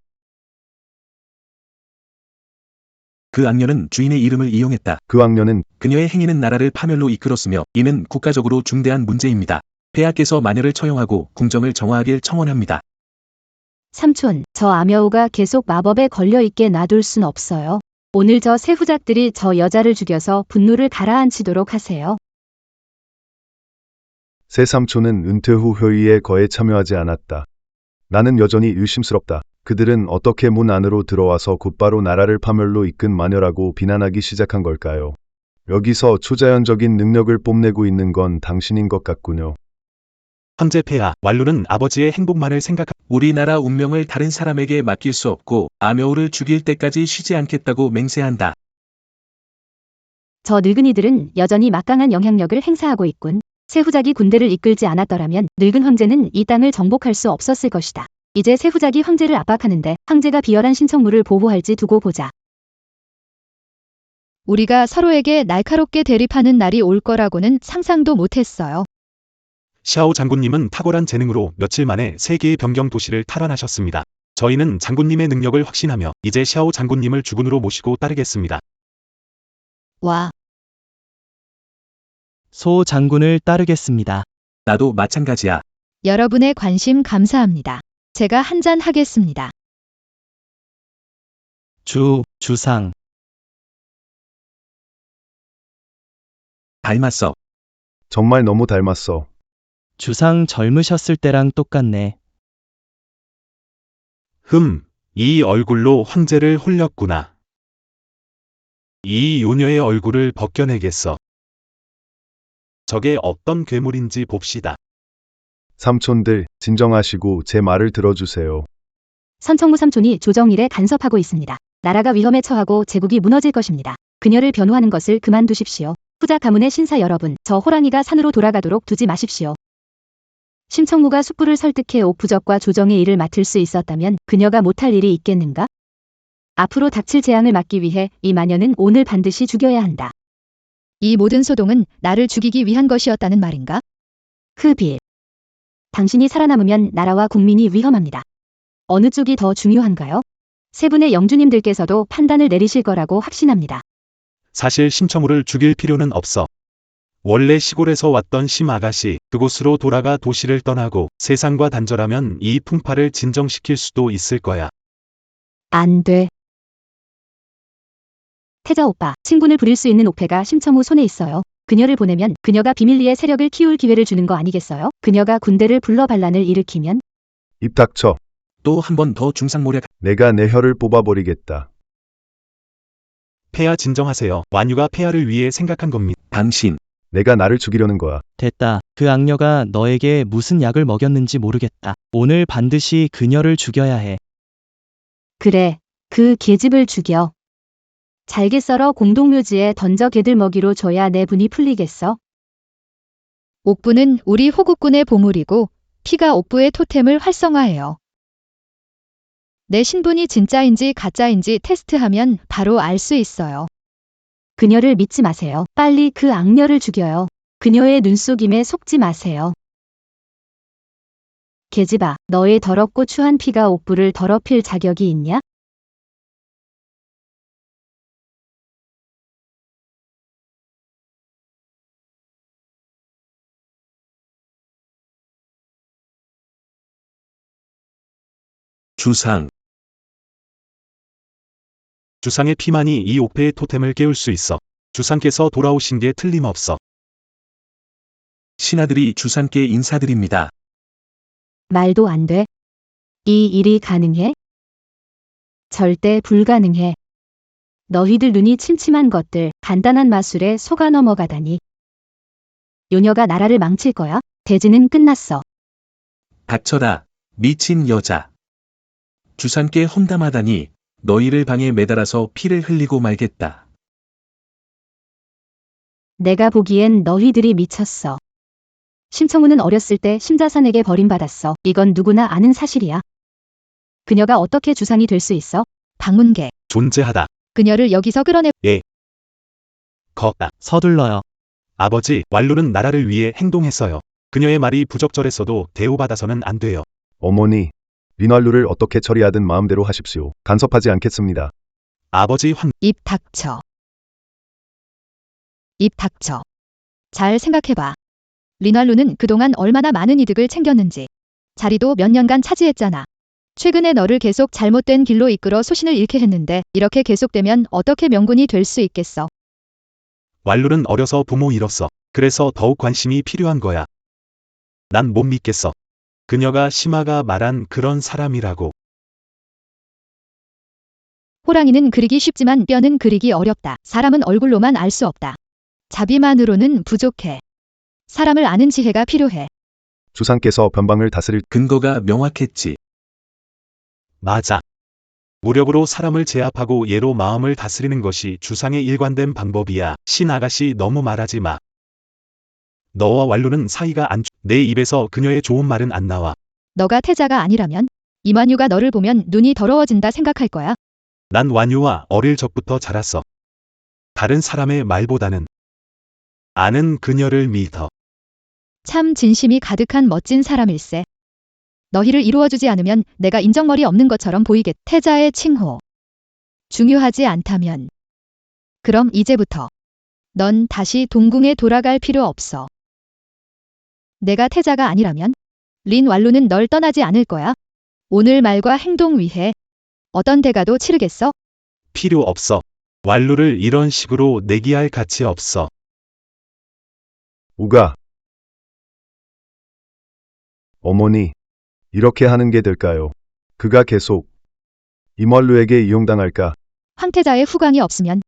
그 악녀는 주인의 이름을 이용했다. 그 악녀는 그녀의 행위는 나라를 파멸로 이끌었으며 이는 국가적으로 중대한 문제입니다. 폐하께서 마녀를 처형하고 궁정을 정화하길 청원합니다. 삼촌, 저 아며우가 계속 마법에 걸려있게 놔둘 순 없어요. 오늘 저 새 후작들이 저 여자를 죽여서 분노를 가라앉히도록 하세요. 새 삼촌은 은퇴 후 회의에 거의 참여하지 않았다. 나는 여전히 의심스럽다. 그들은 어떻게 문 안으로 들어와서 곧바로 나라를 파멸로 이끈 마녀라고 비난하기 시작한 걸까요? 여기서 초자연적인 능력을 뽐내고 있는 건 당신인 것 같군요. 황제 폐하, 왈루는 아버지의 행복만을 생각하 우리나라 운명을 다른 사람에게 맡길 수 없고 아묘우를 죽일 때까지 쉬지 않겠다고 맹세한다. 저 늙은이들은 여전히 막강한 영향력을 행사하고 있군. 새 후작이 군대를 이끌지 않았더라면 늙은 황제는 이 땅을 정복할 수 없었을 것이다. 이제 새 후작이 황제를 압박하는데 황제가 비열한 신청물을 보호할지 두고 보자. 우리가 서로에게 날카롭게 대립하는 날이 올 거라고는 상상도 못했어요. 샤오 장군님은 탁월한 재능으로 며칠 만에 3개의 변경 도시를 탈환하셨습니다. 저희는 장군님의 능력을 확신하며 이제 샤오 장군님을 주군으로 모시고 따르겠습니다. 와, 소 장군을 따르겠습니다. 나도 마찬가지야. 여러분의 관심 감사합니다. 제가 한잔 하겠습니다. 주상. 닮았어. 정말 너무 닮았어. 주상 젊으셨을 때랑 똑같네. 이 얼굴로 황제를 홀렸구나. 이 요녀의 얼굴을 벗겨내겠어. 저게 어떤 괴물인지 봅시다. 삼촌들, 진정하시고 제 말을 들어주세요. 선청무 삼촌이 조정일에 간섭하고 있습니다. 나라가 위험에 처하고 제국이 무너질 것입니다. 그녀를 변호하는 것을 그만두십시오. 후작 가문의 신사 여러분, 저 호랑이가 산으로 돌아가도록 두지 마십시오. 심청무가 숙부를 설득해 옥부적과 조정의 일을 맡을 수 있었다면 그녀가 못할 일이 있겠는가? 앞으로 닥칠 재앙을 막기 위해 이 마녀는 오늘 반드시 죽여야 한다. 이 모든 소동은 나를 죽이기 위한 것이었다는 말인가? 흡입. 당신이 살아남으면 나라와 국민이 위험합니다. 어느 쪽이 더 중요한가요? 세 분의 영주님들께서도 판단을 내리실 거라고 확신합니다. 사실 심청우를 죽일 필요는 없어. 원래 시골에서 왔던 심 아가씨, 그곳으로 돌아가 도시를 떠나고 세상과 단절하면 이 풍파를 진정시킬 수도 있을 거야. 안 돼. 태자 오빠, 친군을 부릴 수 있는 옥패가 심청우 손에 있어요. 그녀를 보내면 그녀가 비밀리에 세력을 키울 기회를 주는 거 아니겠어요? 그녀가 군대를 불러 반란을 일으키면? 입 닥쳐. 또 한 번 더 중상모략. 내가 내 혀를 뽑아버리겠다. 폐하 진정하세요. 완유가 폐하를 위해 생각한 겁니다. 당신. 내가 나를 죽이려는 거야. 됐다. 그 악녀가 너에게 무슨 약을 먹였는지 모르겠다. 오늘 반드시 그녀를 죽여야 해. 그래, 그 계집을 죽여. 잘게 썰어 공동묘지에 던져 개들 먹이로 줘야 내 분이 풀리겠어. 옥부는 우리 호국군의 보물이고 피가 옥부의 토템을 활성화해요. 내 신분이 진짜인지 가짜인지 테스트하면 바로 알 수 있어요. 그녀를 믿지 마세요. 빨리 그 악녀를 죽여요. 그녀의 눈속임에 속지 마세요. 계집아, 너의 더럽고 추한 피가 옥부를 더럽힐 자격이 있냐? 주상. 주상의 피만이 이 옥패의 토템을 깨울 수 있어. 주상께서 돌아오신 게 틀림없어. 신하들이 주상께 인사드립니다. 말도 안 돼. 이 일이 가능해? 절대 불가능해. 너희들 눈이 침침한 것들, 간단한 마술에 속아 넘어가다니. 요녀가 나라를 망칠 거야? 대지는 끝났어. 닥쳐라, 미친 여자. 주상께 험담하다니, 너희를 방에 매달아서 피를 흘리고 말겠다. 내가 보기엔 너희들이 미쳤어. 심청우는 어렸을 때 심자산에게 버림받았어. 이건 누구나 아는 사실이야. 그녀가 어떻게 주상이 될 수 있어? 방문객. 존재하다. 그녀를 여기서 끌어내. 걷다. 서둘러요. 아버지, 왈룰은 나라를 위해 행동했어요. 그녀의 말이 부적절했어도 대우받아서는 안 돼요. 어머니, 린왈루를 어떻게 처리하든 마음대로 하십시오. 간섭하지 않겠습니다. 아버지 입 닥쳐. 입 닥쳐. 잘 생각해봐. 리날루는 그동안 얼마나 많은 이득을 챙겼는지. 자리도 몇 년간 차지했잖아. 최근에 너를 계속 잘못된 길로 이끌어 소신을 잃게 했는데 이렇게 계속되면 어떻게 명군이 될 수 있겠어? 왈룰은 어려서 부모 잃었어. 그래서 더욱 관심이 필요한 거야. 난 못 믿겠어. 그녀가 시마가 말한 그런 사람이라고. 호랑이는 그리기 쉽지만 뼈는 그리기 어렵다. 사람은 얼굴로만 알 수 없다. 자비만으로는 부족해. 사람을 아는 지혜가 필요해. 주상께서 변방을 다스릴 근거가 명확했지. 맞아. 무력으로 사람을 제압하고 예로 마음을 다스리는 것이 주상의 일관된 방법이야. 신 아가씨 너무 말하지 마. 너와 왈루는 사이가 안 좋. 내 입에서 그녀의 좋은 말은 안 나와. 너가 태자가 아니라면 이만유가 너를 보면 눈이 더러워진다 생각할 거야. 난 완유와 어릴 적부터 자랐어. 다른 사람의 말보다는 아는 그녀를 믿어. 참 진심이 가득한 멋진 사람일세. 너희를 이루어주지 않으면 내가 인정머리 없는 것처럼 보이겠. 태자의 칭호. 중요하지 않다면. 그럼 이제부터 넌 다시 동궁에 돌아갈 필요 없어. 내가 태자가 아니라면 린 왈루는 널 떠나지 않을 거야. 오늘 말과 행동 위해 어떤 대가도 치르겠어? 필요 없어. 왈루를 이런 식으로 내기할 가치 없어. 우가. 어머니, 이렇게 하는 게 될까요? 그가 계속 이멀루에게 이용당할까? 황태자의 후광이 없으면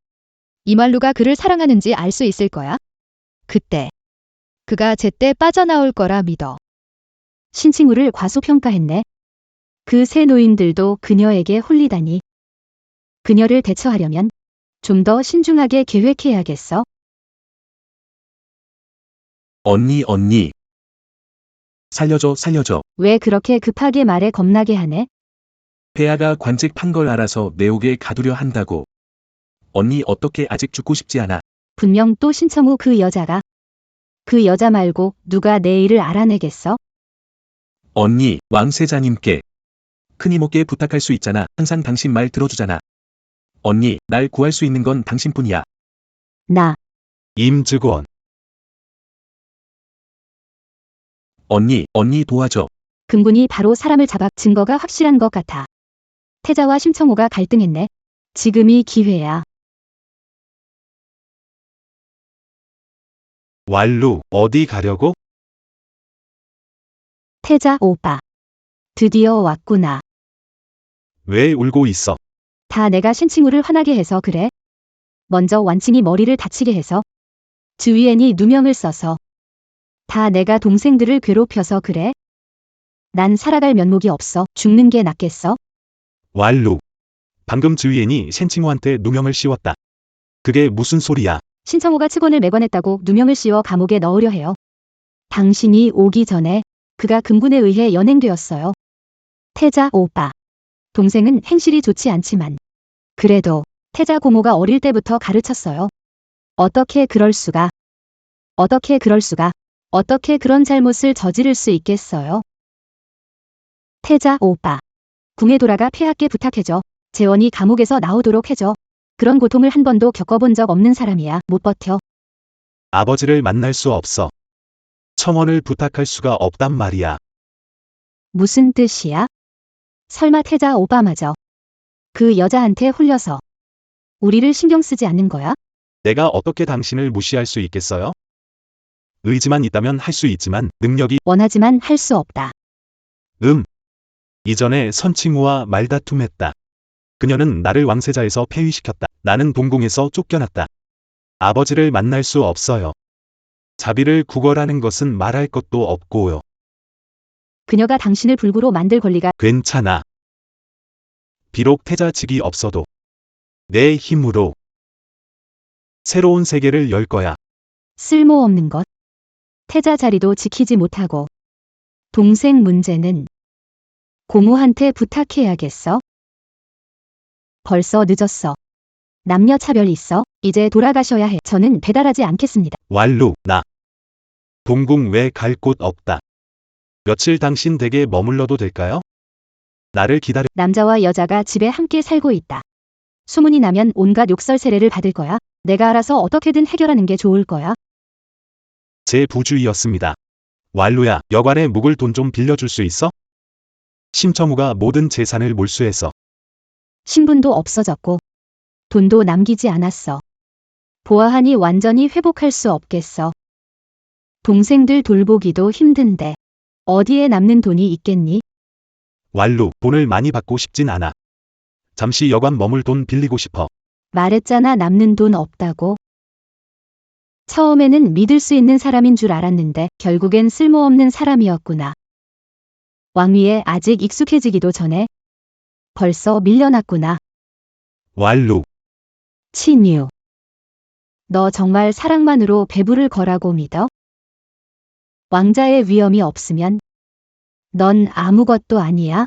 이말루가 그를 사랑하는지 알 수 있을 거야. 그때 그가 제때 빠져나올 거라 믿어. 신칭우를 과소평가했네. 그 새 노인들도 그녀에게 홀리다니. 그녀를 대처하려면 좀 더 신중하게 계획해야겠어. 언니. 살려줘. 왜 그렇게 급하게 말해 겁나게 하네? 폐하가 관직한 걸 알아서 내 옥에 가두려 한다고. 언니 어떻게 아직 죽고 싶지 않아. 분명 또 신청우 그 여자가. 그 여자 말고 누가 내 일을 알아내겠어? 언니, 왕세자님께. 큰 이모께 부탁할 수 있잖아. 항상 당신 말 들어주잖아. 언니, 날 구할 수 있는 건 당신뿐이야. 나. 임직원. 언니 도와줘. 금군이 바로 사람을 잡아. 증거가 확실한 것 같아. 태자와 심청호가 갈등했네. 지금이 기회야. 왈루, 어디 가려고? 태자 오빠. 드디어 왔구나. 왜 울고 있어? 다 내가 신칭우를 화나게 해서 그래. 먼저 완칭이 머리를 다치게 해서. 주위엔이 누명을 써서. 다 내가 동생들을 괴롭혀서 그래. 난 살아갈 면목이 없어. 죽는 게 낫겠어. 왈루. 방금 주위엔이 신칭우한테 누명을 씌웠다. 그게 무슨 소리야? 신청호가 측원을 매관했다고 누명을 씌워 감옥에 넣으려 해요. 당신이 오기 전에 그가 금군에 의해 연행되었어요. 태자 오빠. 동생은 행실이 좋지 않지만 그래도 태자 고모가 어릴 때부터 가르쳤어요. 어떻게 그럴 수가. 어떻게 그런 잘못을 저지를 수 있겠어요? 태자 오빠. 궁에 돌아가 폐하께 부탁해줘. 재원이 감옥에서 나오도록 해줘. 그런 고통을 한 번도 겪어본 적 없는 사람이야. 못 버텨. 아버지를 만날 수 없어. 첨언을 부탁할 수가 없단 말이야. 무슨 뜻이야? 설마 태자 오빠마저 그 여자한테 홀려서 우리를 신경 쓰지 않는 거야? 내가 어떻게 당신을 무시할 수 있겠어요? 의지만 있다면 할 수 있지만 능력이 원하지만 할 수 없다. 이전에 선칭우와 말다툼했다. 그녀는 나를 왕세자에서 폐위시켰다. 나는 동궁에서 쫓겨났다. 아버지를 만날 수 없어요. 자비를 구걸하는 것은 말할 것도 없고요. 그녀가 당신을 불구로 만들 권리가 괜찮아. 비록 태자직이 없어도 내 힘으로 새로운 세계를 열 거야. 쓸모없는 것. 태자 자리도 지키지 못하고. 동생 문제는 고모한테 부탁해야겠어. 벌써 늦었어. 남녀 차별 있어. 이제 돌아가셔야 해. 저는 배달하지 않겠습니다. 왈루, 나. 동궁 외 갈 곳 없다. 며칠 당신 댁에 머물러도 될까요? 나를 기다려. 남자와 여자가 집에 함께 살고 있다. 소문이 나면 온갖 욕설 세례를 받을 거야. 내가 알아서 어떻게든 해결하는 게 좋을 거야. 제 부주의였습니다. 왈루야, 여관에 묵을 돈 좀 빌려줄 수 있어? 심처무가 모든 재산을 몰수해서 신분도 없어졌고 돈도 남기지 않았어. 보아하니 완전히 회복할 수 없겠어. 동생들 돌보기도 힘든데 어디에 남는 돈이 있겠니? 왈루, 돈을 많이 받고 싶진 않아. 잠시 여관 머물 돈 빌리고 싶어. 말했잖아, 남는 돈 없다고. 처음에는 믿을 수 있는 사람인 줄 알았는데 결국엔 쓸모없는 사람이었구나. 왕위에 아직 익숙해지기도 전에 벌써 밀려났구나. 왈루, 친유. 너 정말 사랑만으로 배부를 거라고 믿어? 왕자의 위엄이 없으면 넌 아무것도 아니야.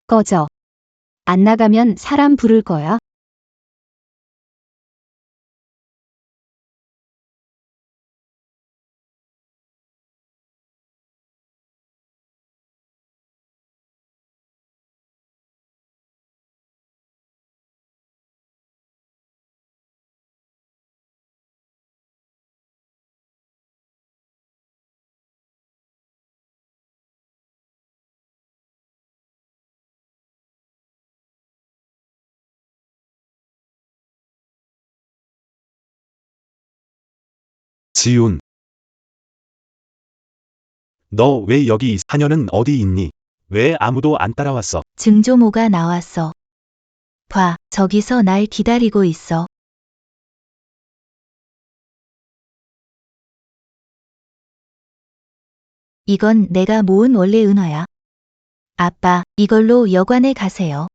꺼져. 안 나가면 사람 부를 거야. 지훈. 너 왜 여기 하녀는 어디 있니? 왜 아무도 안 따라왔어? 증조모가 나왔어. 봐, 저기서 날 기다리고 있어. 이건 내가 모은 원래 은화야. 아빠, 이걸로 여관에 가세요.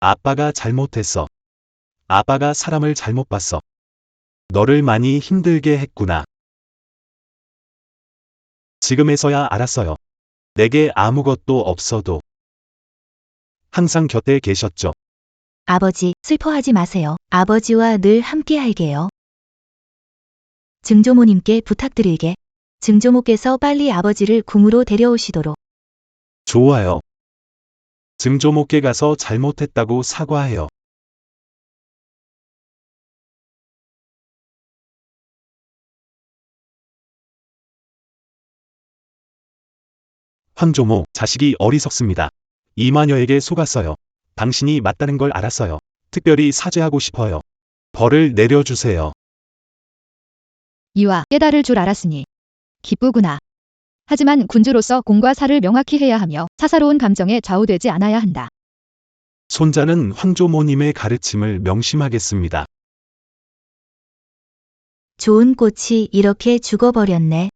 아빠가 잘못했어. 아빠가 사람을 잘못 봤어. 너를 많이 힘들게 했구나. 지금에서야 알았어요. 내게 아무것도 없어도 항상 곁에 계셨죠. 아버지, 슬퍼하지 마세요. 아버지와 늘 함께 할게요. 증조모님께 부탁드릴게. 증조모께서 빨리 아버지를 궁으로 데려오시도록. 좋아요. 증조모께 가서 잘못했다고 사과해요. 황조모, 자식이 어리석습니다. 이마녀에게 속았어요. 당신이 맞다는 걸 알았어요. 특별히 사죄하고 싶어요. 벌을 내려주세요. 이와 깨달을 줄 알았으니 기쁘구나. 하지만 군주로서 공과 사를 명확히 해야 하며 사사로운 감정에 좌우되지 않아야 한다. 손자는 황조모님의 가르침을 명심하겠습니다. 좋은 꽃이 이렇게 죽어버렸네.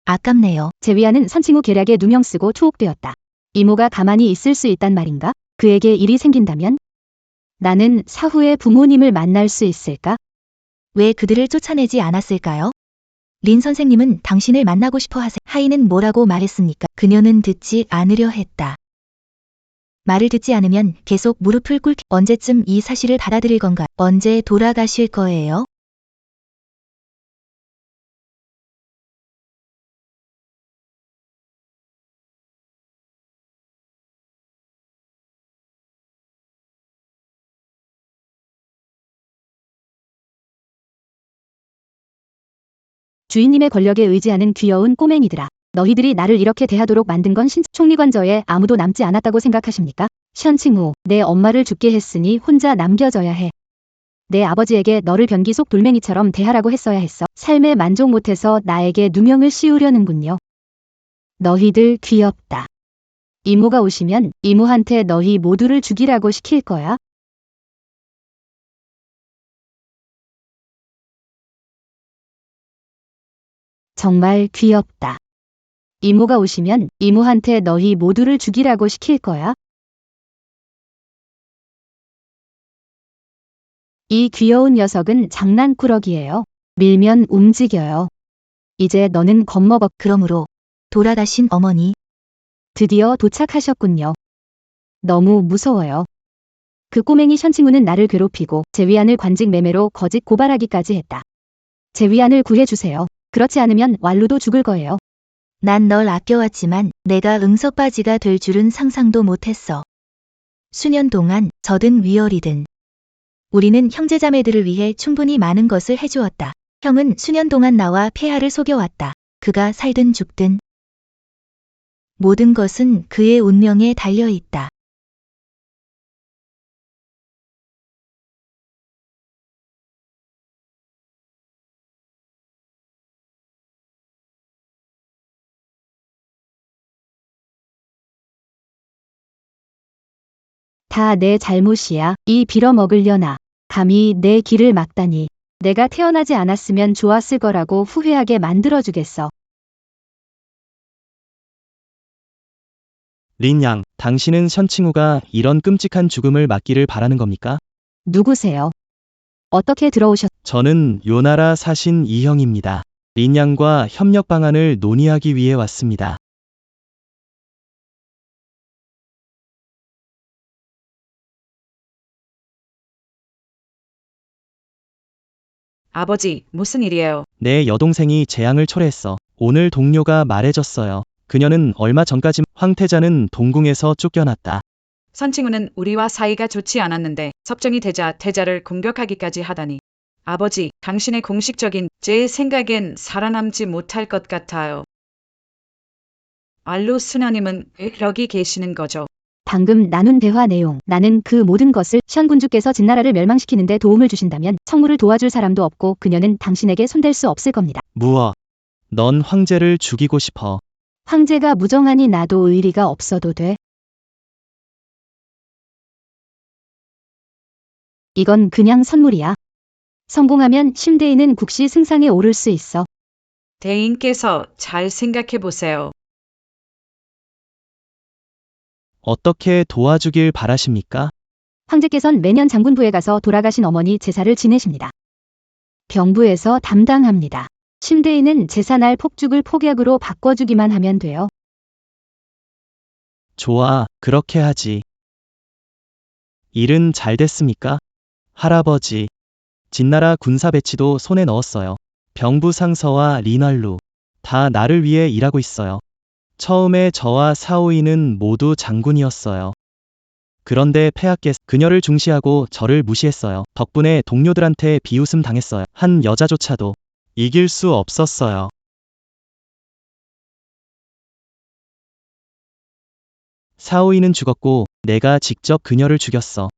아깝네요. 제위하는 선칭후 계략에 누명 쓰고 투옥되었다. 이모가 가만히 있을 수 있단 말인가? 그에게 일이 생긴다면? 나는 사후에 부모님을 만날 수 있을까? 왜 그들을 쫓아내지 않았을까요? 린 선생님은 당신을 만나고 싶어 하세. 하인은 뭐라고 말했습니까? 그녀는 듣지 않으려 했다. 말을 듣지 않으면 계속 무릎을 꿇기. 언제쯤 이 사실을 받아들일 건가? 언제 돌아가실 거예요? 주인님의 권력에 의지하는 귀여운 꼬맹이들아. 너희들이 나를 이렇게 대하도록 만든 건 총리관저에 아무도 남지 않았다고 생각하십니까? 션칭후, 내 엄마를 죽게 했으니 혼자 남겨져야 해. 내 아버지에게 너를 변기 속 돌멩이처럼 대하라고 했어야 했어. 삶에 만족 못해서 나에게 누명을 씌우려는군요. 너희들 귀엽다. 이모가 오시면 이모한테 너희 모두를 죽이라고 시킬 거야. 정말 귀엽다. 이모가 오시면 이모한테 너희 모두를 죽이라고 시킬 거야. 이 귀여운 녀석은 장난꾸러기예요. 밀면 움직여요. 이제 너는 겁먹어. 그러므로 돌아가신 어머니, 드디어 도착하셨군요. 너무 무서워요. 그 꼬맹이 션칭우는 나를 괴롭히고 제위안을 관직 매매로 거짓 고발하기까지 했다. 제위안을 구해주세요. 그렇지 않으면 왈루도 죽을 거예요. 난 널 아껴왔지만 내가 응석바지가 될 줄은 상상도 못했어. 수년 동안 저든 위얼이든 우리는 형제자매들을 위해 충분히 많은 것을 해주었다. 형은 수년 동안 나와 폐하를 속여왔다. 그가 살든 죽든 모든 것은 그의 운명에 달려있다. 다 내 잘못이야. 이 빌어먹으려나. 감히 내 길을 막다니. 내가 태어나지 않았으면 좋았을 거라고 후회하게 만들어주겠어. 린양, 당신은 션칭우가 이런 끔찍한 죽음을 맞기를 바라는 겁니까? 누구세요? 어떻게 들어오셨... 저는 요나라 사신 이형입니다. 린양과 협력 방안을 논의하기 위해 왔습니다. 아버지, 무슨 일이에요? 내 여동생이 재앙을 초래했어. 오늘 동료가 말해줬어요. 그녀는 얼마 전까지 황태자는 동궁에서 쫓겨났다. 선칭우는 우리와 사이가 좋지 않았는데 섭정이 되자 태자를 공격하기까지 하다니. 아버지, 당신의 공식적인 제 생각엔 살아남지 못할 것 같아요. 알로 스나님은 여기 계시는 거죠? 방금 나눈 대화 내용. 나는 그 모든 것을 션 군주께서 진나라를 멸망시키는데 도움을 주신다면 청무를 도와줄 사람도 없고 그녀는 당신에게 손댈 수 없을 겁니다. 무엇? 넌 황제를 죽이고 싶어. 황제가 무정하니 나도 의리가 없어도 돼. 이건 그냥 선물이야. 성공하면 심대인은 국시 승상에 오를 수 있어. 대인께서 잘 생각해 보세요. 어떻게 도와주길 바라십니까? 황제께선 매년 장군부에 가서 돌아가신 어머니 제사를 지내십니다. 병부에서 담당합니다. 심대인은 제사날 폭죽을 폭약으로 바꿔주기만 하면 돼요. 좋아, 그렇게 하지. 일은 잘 됐습니까? 할아버지. 진나라 군사 배치도 손에 넣었어요. 병부 상서와 리날루. 다 나를 위해 일하고 있어요. 처음에 저와 사오이는 모두 장군이었어요. 그런데 폐하께서 그녀를 중시하고 저를 무시했어요. 덕분에 동료들한테 비웃음 당했어요. 한 여자조차도 이길 수 없었어요. 사오이는 죽었고 내가 직접 그녀를 죽였어.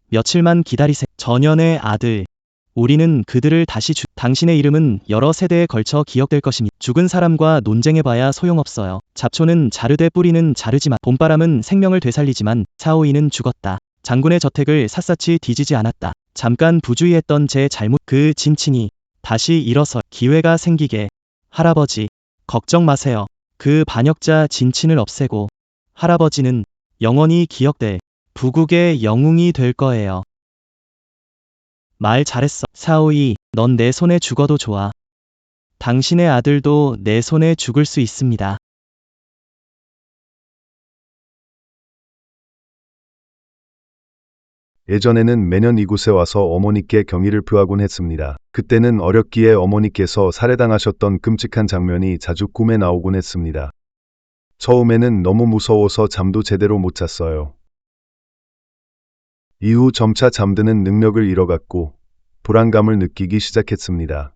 며칠만 기다리세요. 전현의 아들. 우리는 그들을 다시 당신의 이름은 여러 세대에 걸쳐 기억될 것입니다. 죽은 사람과 논쟁해봐야 소용없어요. 잡초는 자르되 뿌리는 자르지만 봄바람은 생명을 되살리지만 사오이는 죽었다. 장군의 저택을 샅샅이 뒤지지 않았다. 잠깐 부주의했던 제 잘못 그 진친이 다시 일어서 기회가 생기게. 할아버지, 걱정 마세요. 그 반역자 진친을 없애고 할아버지는 영원히 기억될 부국의 영웅이 될 거예요. 말 잘했어. 사오이, 넌 내 손에 죽어도 좋아. 당신의 아들도 내 손에 죽을 수 있습니다. 예전에는 매년 이곳에 와서 어머니께 경의를 표하곤 했습니다. 그때는 어렸기에 어머니께서 살해당하셨던 끔찍한 장면이 자주 꿈에 나오곤 했습니다. 처음에는 너무 무서워서 잠도 제대로 못 잤어요. 이후 점차 잠드는 능력을 잃어갔고 불안감을 느끼기 시작했습니다.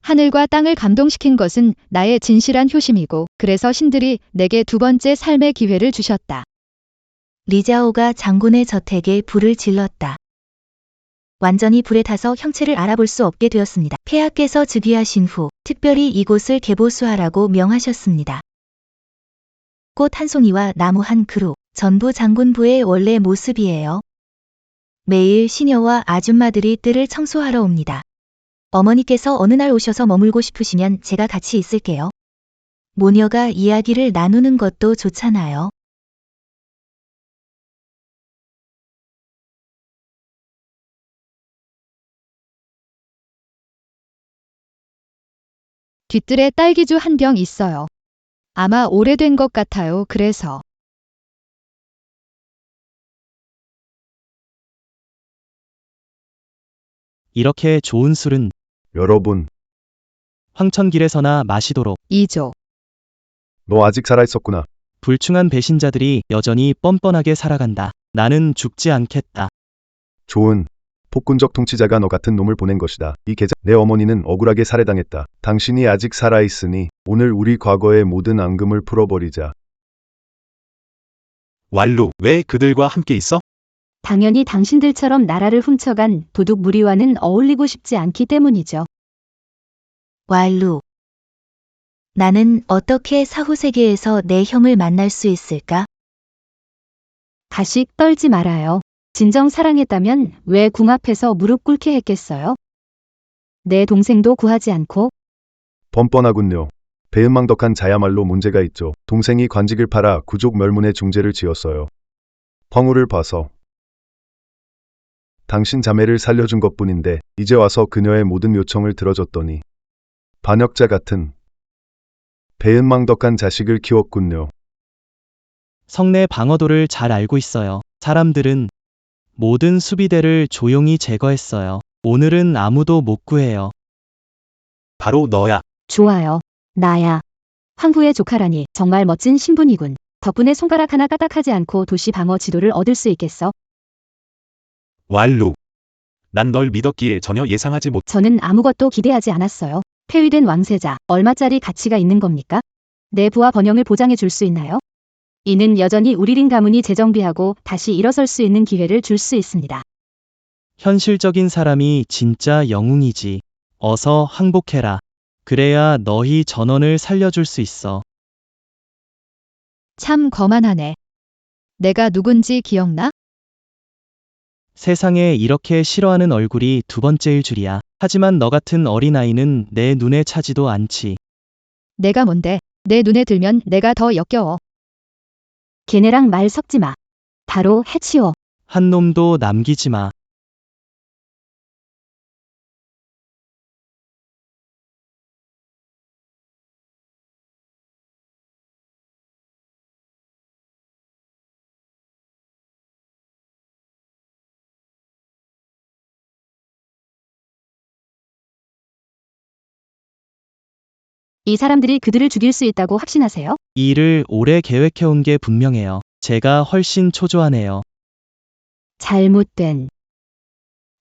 하늘과 땅을 감동시킨 것은 나의 진실한 효심이고 그래서 신들이 내게 두 번째 삶의 기회를 주셨다. 리자오가 장군의 저택에 불을 질렀다. 완전히 불에 타서 형체를 알아볼 수 없게 되었습니다. 폐하께서 즉위하신 후 특별히 이곳을 개보수하라고 명하셨습니다. 꽃 한 송이와 나무 한 그루, 전부 장군부의 원래 모습이에요. 매일 시녀와 아줌마들이 뜰을 청소하러 옵니다. 어머니께서 어느 날 오셔서 머물고 싶으시면 제가 같이 있을게요. 모녀가 이야기를 나누는 것도 좋잖아요. 뒤뜰에 딸기주 한 병 있어요. 아마 오래된 것 같아요. 그래서. 이렇게 좋은 술은 여러분, 황천길에서나 마시도록 2조. 너 아직 살아있었구나. 불충한 배신자들이 여전히 뻔뻔하게 살아간다. 나는 죽지 않겠다. 좋은 폭군적 통치자가 너 같은 놈을 보낸 것이다. 이 계좌 내 어머니는 억울하게 살해당했다. 당신이 아직 살아있으니 오늘 우리 과거의 모든 앙금을 풀어버리자. 왈루, 왜 그들과 함께 있어? 당연히 당신들처럼 나라를 훔쳐간 도둑 무리와는 어울리고 싶지 않기 때문이죠. 왈루. 나는 어떻게 사후세계에서 내 형을 만날 수 있을까? 가식 떨지 말아요. 진정 사랑했다면 왜 궁 앞에서 무릎 꿇게 했겠어요? 내 동생도 구하지 않고 뻔뻔하군요. 배은망덕한 자야말로 문제가 있죠. 동생이 관직을 팔아 구족 멸문의 중죄를 지었어요. 황후를 봐서. 당신 자매를 살려준 것뿐인데 이제 와서 그녀의 모든 요청을 들어줬더니 반역자 같은 배은망덕한 자식을 키웠군요. 성내 방어도를 잘 알고 있어요. 사람들은 모든 수비대를 조용히 제거했어요. 오늘은 아무도 못 구해요. 바로 너야. 좋아요. 나야. 황후의 조카라니 정말 멋진 신분이군. 덕분에 손가락 하나 까딱하지 않고 도시 방어 지도를 얻을 수 있겠어. 왈루. 난 널 믿었기에 전혀 예상하지 못. 저는 아무것도 기대하지 않았어요. 폐위된 왕세자, 얼마짜리 가치가 있는 겁니까? 내 부와 번영을 보장해 줄 수 있나요? 이는 여전히 우리린 가문이 재정비하고 다시 일어설 수 있는 기회를 줄 수 있습니다. 현실적인 사람이 진짜 영웅이지. 어서 항복해라. 그래야 너희 전원을 살려줄 수 있어. 참 거만하네. 내가 누군지 기억나? 세상에 이렇게 싫어하는 얼굴이 두 번째일 줄이야. 하지만 너 같은 어린아이는 내 눈에 차지도 않지. 내가 뭔데? 내 눈에 들면 내가 더 역겨워. 걔네랑 말 섞지 마. 바로 해치워. 한 놈도 남기지 마. 이 사람들이 그들을 죽일 수 있다고 확신하세요? 이 일을 오래 계획해온 게 분명해요. 제가 훨씬 초조하네요. 잘못된.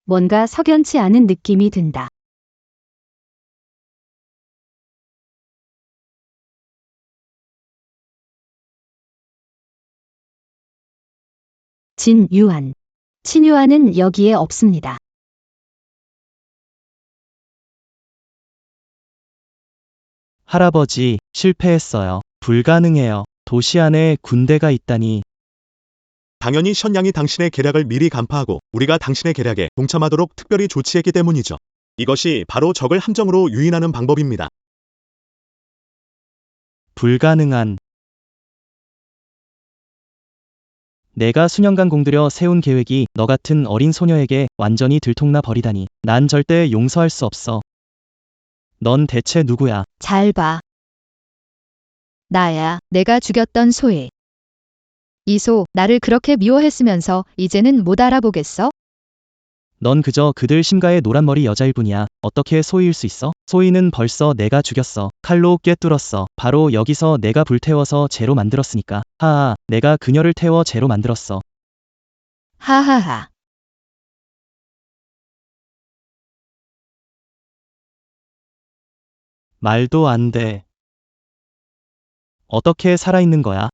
뭔가 석연치 않은 느낌이 든다. 진유한. 친유한은 여기에 없습니다. 할아버지, 실패했어요. 불가능해요. 도시 안에 군대가 있다니. 당연히 션양이 당신의 계략을 미리 간파하고 우리가 당신의 계략에 동참하도록 특별히 조치했기 때문이죠. 이것이 바로 적을 함정으로 유인하는 방법입니다. 불가능한. 내가 수년간 공들여 세운 계획이 너 같은 어린 소녀에게 완전히 들통나 버리다니. 난 절대 용서할 수 없어. 넌 대체 누구야? 잘 봐. 나야. 내가 죽였던 소희. 이 소, 나를 그렇게 미워했으면서 이제는 못 알아보겠어? 넌 그저 그들 심가의 노란머리 여자일 뿐이야. 어떻게 소희일 수 있어? 소희는 벌써 내가 죽였어. 칼로 꿰뚫었어. 바로 여기서 내가 불태워서 재로 만들었으니까. 하하, 내가 그녀를 태워 재로 만들었어. 하하하. 말도 안 돼. 어떻게 살아있는 거야?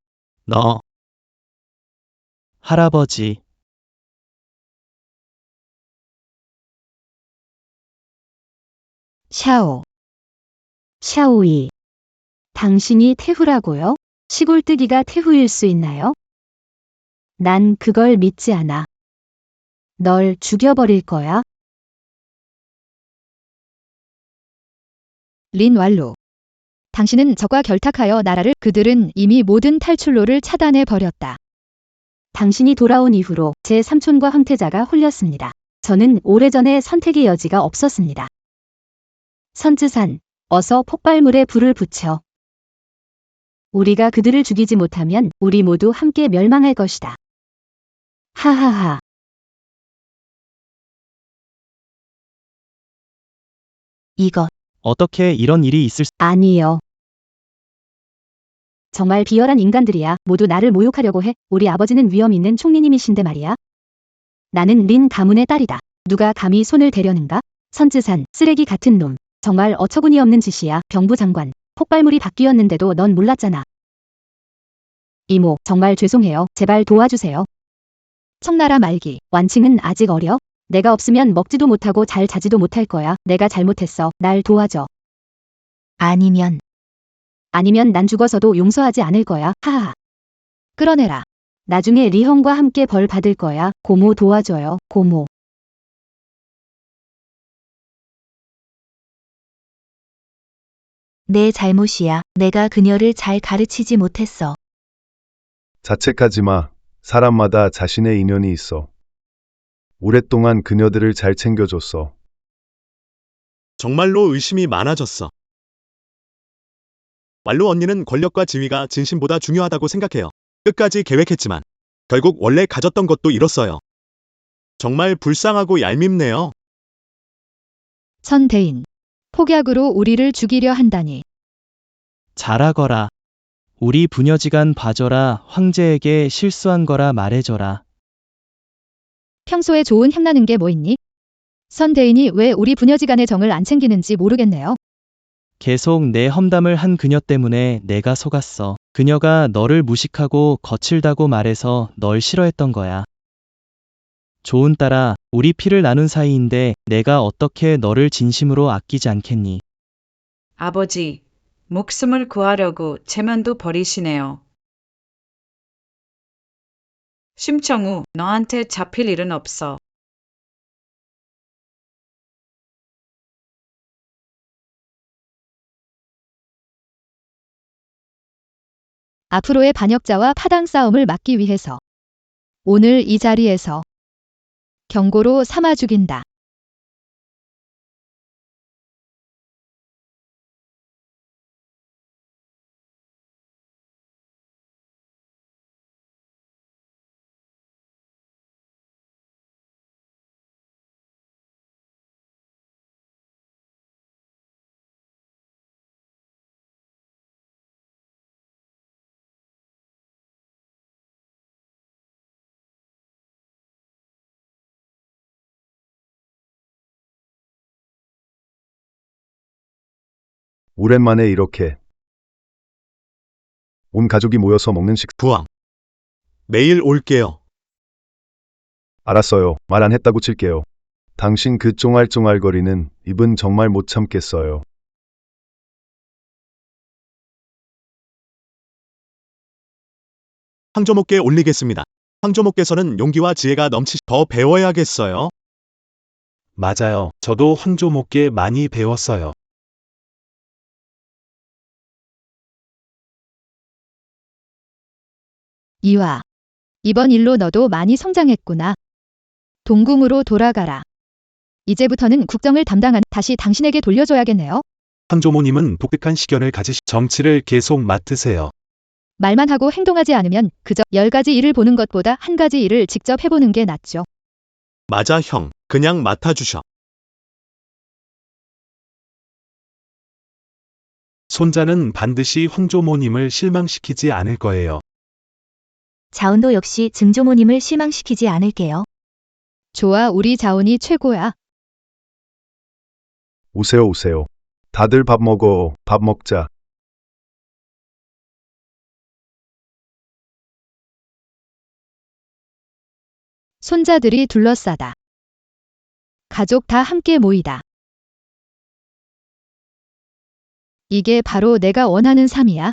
너. 할아버지. 샤오. 샤오이. 당신이 태후라고요? 시골뜨기가 태후일 수 있나요? 난 그걸 믿지 않아. 널 죽여버릴 거야. 린 왈로. 당신은 적과 결탁하여 나라를 그들은 이미 모든 탈출로를 차단해 버렸다. 당신이 돌아온 이후로 제 삼촌과 황태자가 홀렸습니다. 저는 오래전에 선택의 여지가 없었습니다. 선즈산, 어서 폭발물에 불을 붙여. 우리가 그들을 죽이지 못하면 우리 모두 함께 멸망할 것이다. 하하하. 이것, 어떻게 이런 일이 있을 수... 아니요. 정말 비열한 인간들이야. 모두 나를 모욕하려고 해. 우리 아버지는 위험 있는 총리님이신데 말이야. 나는 린 가문의 딸이다. 누가 감히 손을 대려는가? 선즈산, 쓰레기 같은 놈. 정말 어처구니 없는 짓이야. 병부 장관. 폭발물이 바뀌었는데도 넌 몰랐잖아. 이모, 정말 죄송해요. 제발 도와주세요. 청나라 말기. 완칭은 아직 어려? 내가 없으면 먹지도 못하고 잘 자지도 못할 거야. 내가 잘못했어. 날 도와줘. 아니면, 아니면 난 죽어서도 용서하지 않을 거야. 하하. 끌어내라. 나중에 리형과 함께 벌 받을 거야. 고모 도와줘요. 고모. 내 잘못이야. 내가 그녀를 잘 가르치지 못했어. 자책하지 마. 사람마다 자신의 인연이 있어. 오랫동안 그녀들을 잘 챙겨줬어. 정말로 의심이 많아졌어. 왈로 언니는 권력과 지위가 진심보다 중요하다고 생각해요. 끝까지 계획했지만 결국 원래 가졌던 것도 잃었어요. 정말 불쌍하고 얄밉네요. 선대인. 폭약으로 우리를 죽이려 한다니. 잘하거라. 우리 부녀지간 봐줘라. 황제에게 실수한 거라 말해줘라. 평소에 좋은 향나는 게 뭐 있니? 선대인이 왜 우리 부녀지간의 정을 안 챙기는지 모르겠네요. 계속 내 험담을 한 그녀 때문에 내가 속았어. 그녀가 너를 무식하고 거칠다고 말해서 널 싫어했던 거야. 좋은 딸아, 우리 피를 나눈 사이인데 내가 어떻게 너를 진심으로 아끼지 않겠니? 아버지, 목숨을 구하려고 체면도 버리시네요. 심청우, 너한테 잡힐 일은 없어. 앞으로의 반역자와 파당 싸움을 막기 위해서 오늘 이 자리에서 경고로 삼아 죽인다. 오랜만에 이렇게 온 가족이 모여서 먹는 부왕. 매일 올게요. 알았어요. 말 안 했다고 칠게요. 당신 그 쫑알쫑알거리는 입은 정말 못 참겠어요. 황조목께 올리겠습니다. 황조목께서는 용기와 지혜가 더 배워야겠어요. 맞아요. 저도 황조목께 많이 배웠어요. 이화. 이번 일로 너도 많이 성장했구나. 동궁으로 돌아가라. 이제부터는 국정을 담당한 다시 당신에게 돌려줘야겠네요. 황조모님은 독특한 시견을 가지시 정치를 계속 맡으세요. 말만 하고 행동하지 않으면 그저 10가지 일을 보는 것보다 한 가지 일을 직접 해보는 게 낫죠. 맞아 형, 그냥 맡아주셔. 손자는 반드시 황조모님을 실망시키지 않을 거예요. 자운도 역시 증조모님을 실망시키지 않을게요. 좋아, 우리 자운이 최고야. 오세요, 오세요. 다들 밥 먹어. 밥 먹자. 손자들이 둘러싸다. 가족 다 함께 모이다. 이게 바로 내가 원하는 삶이야.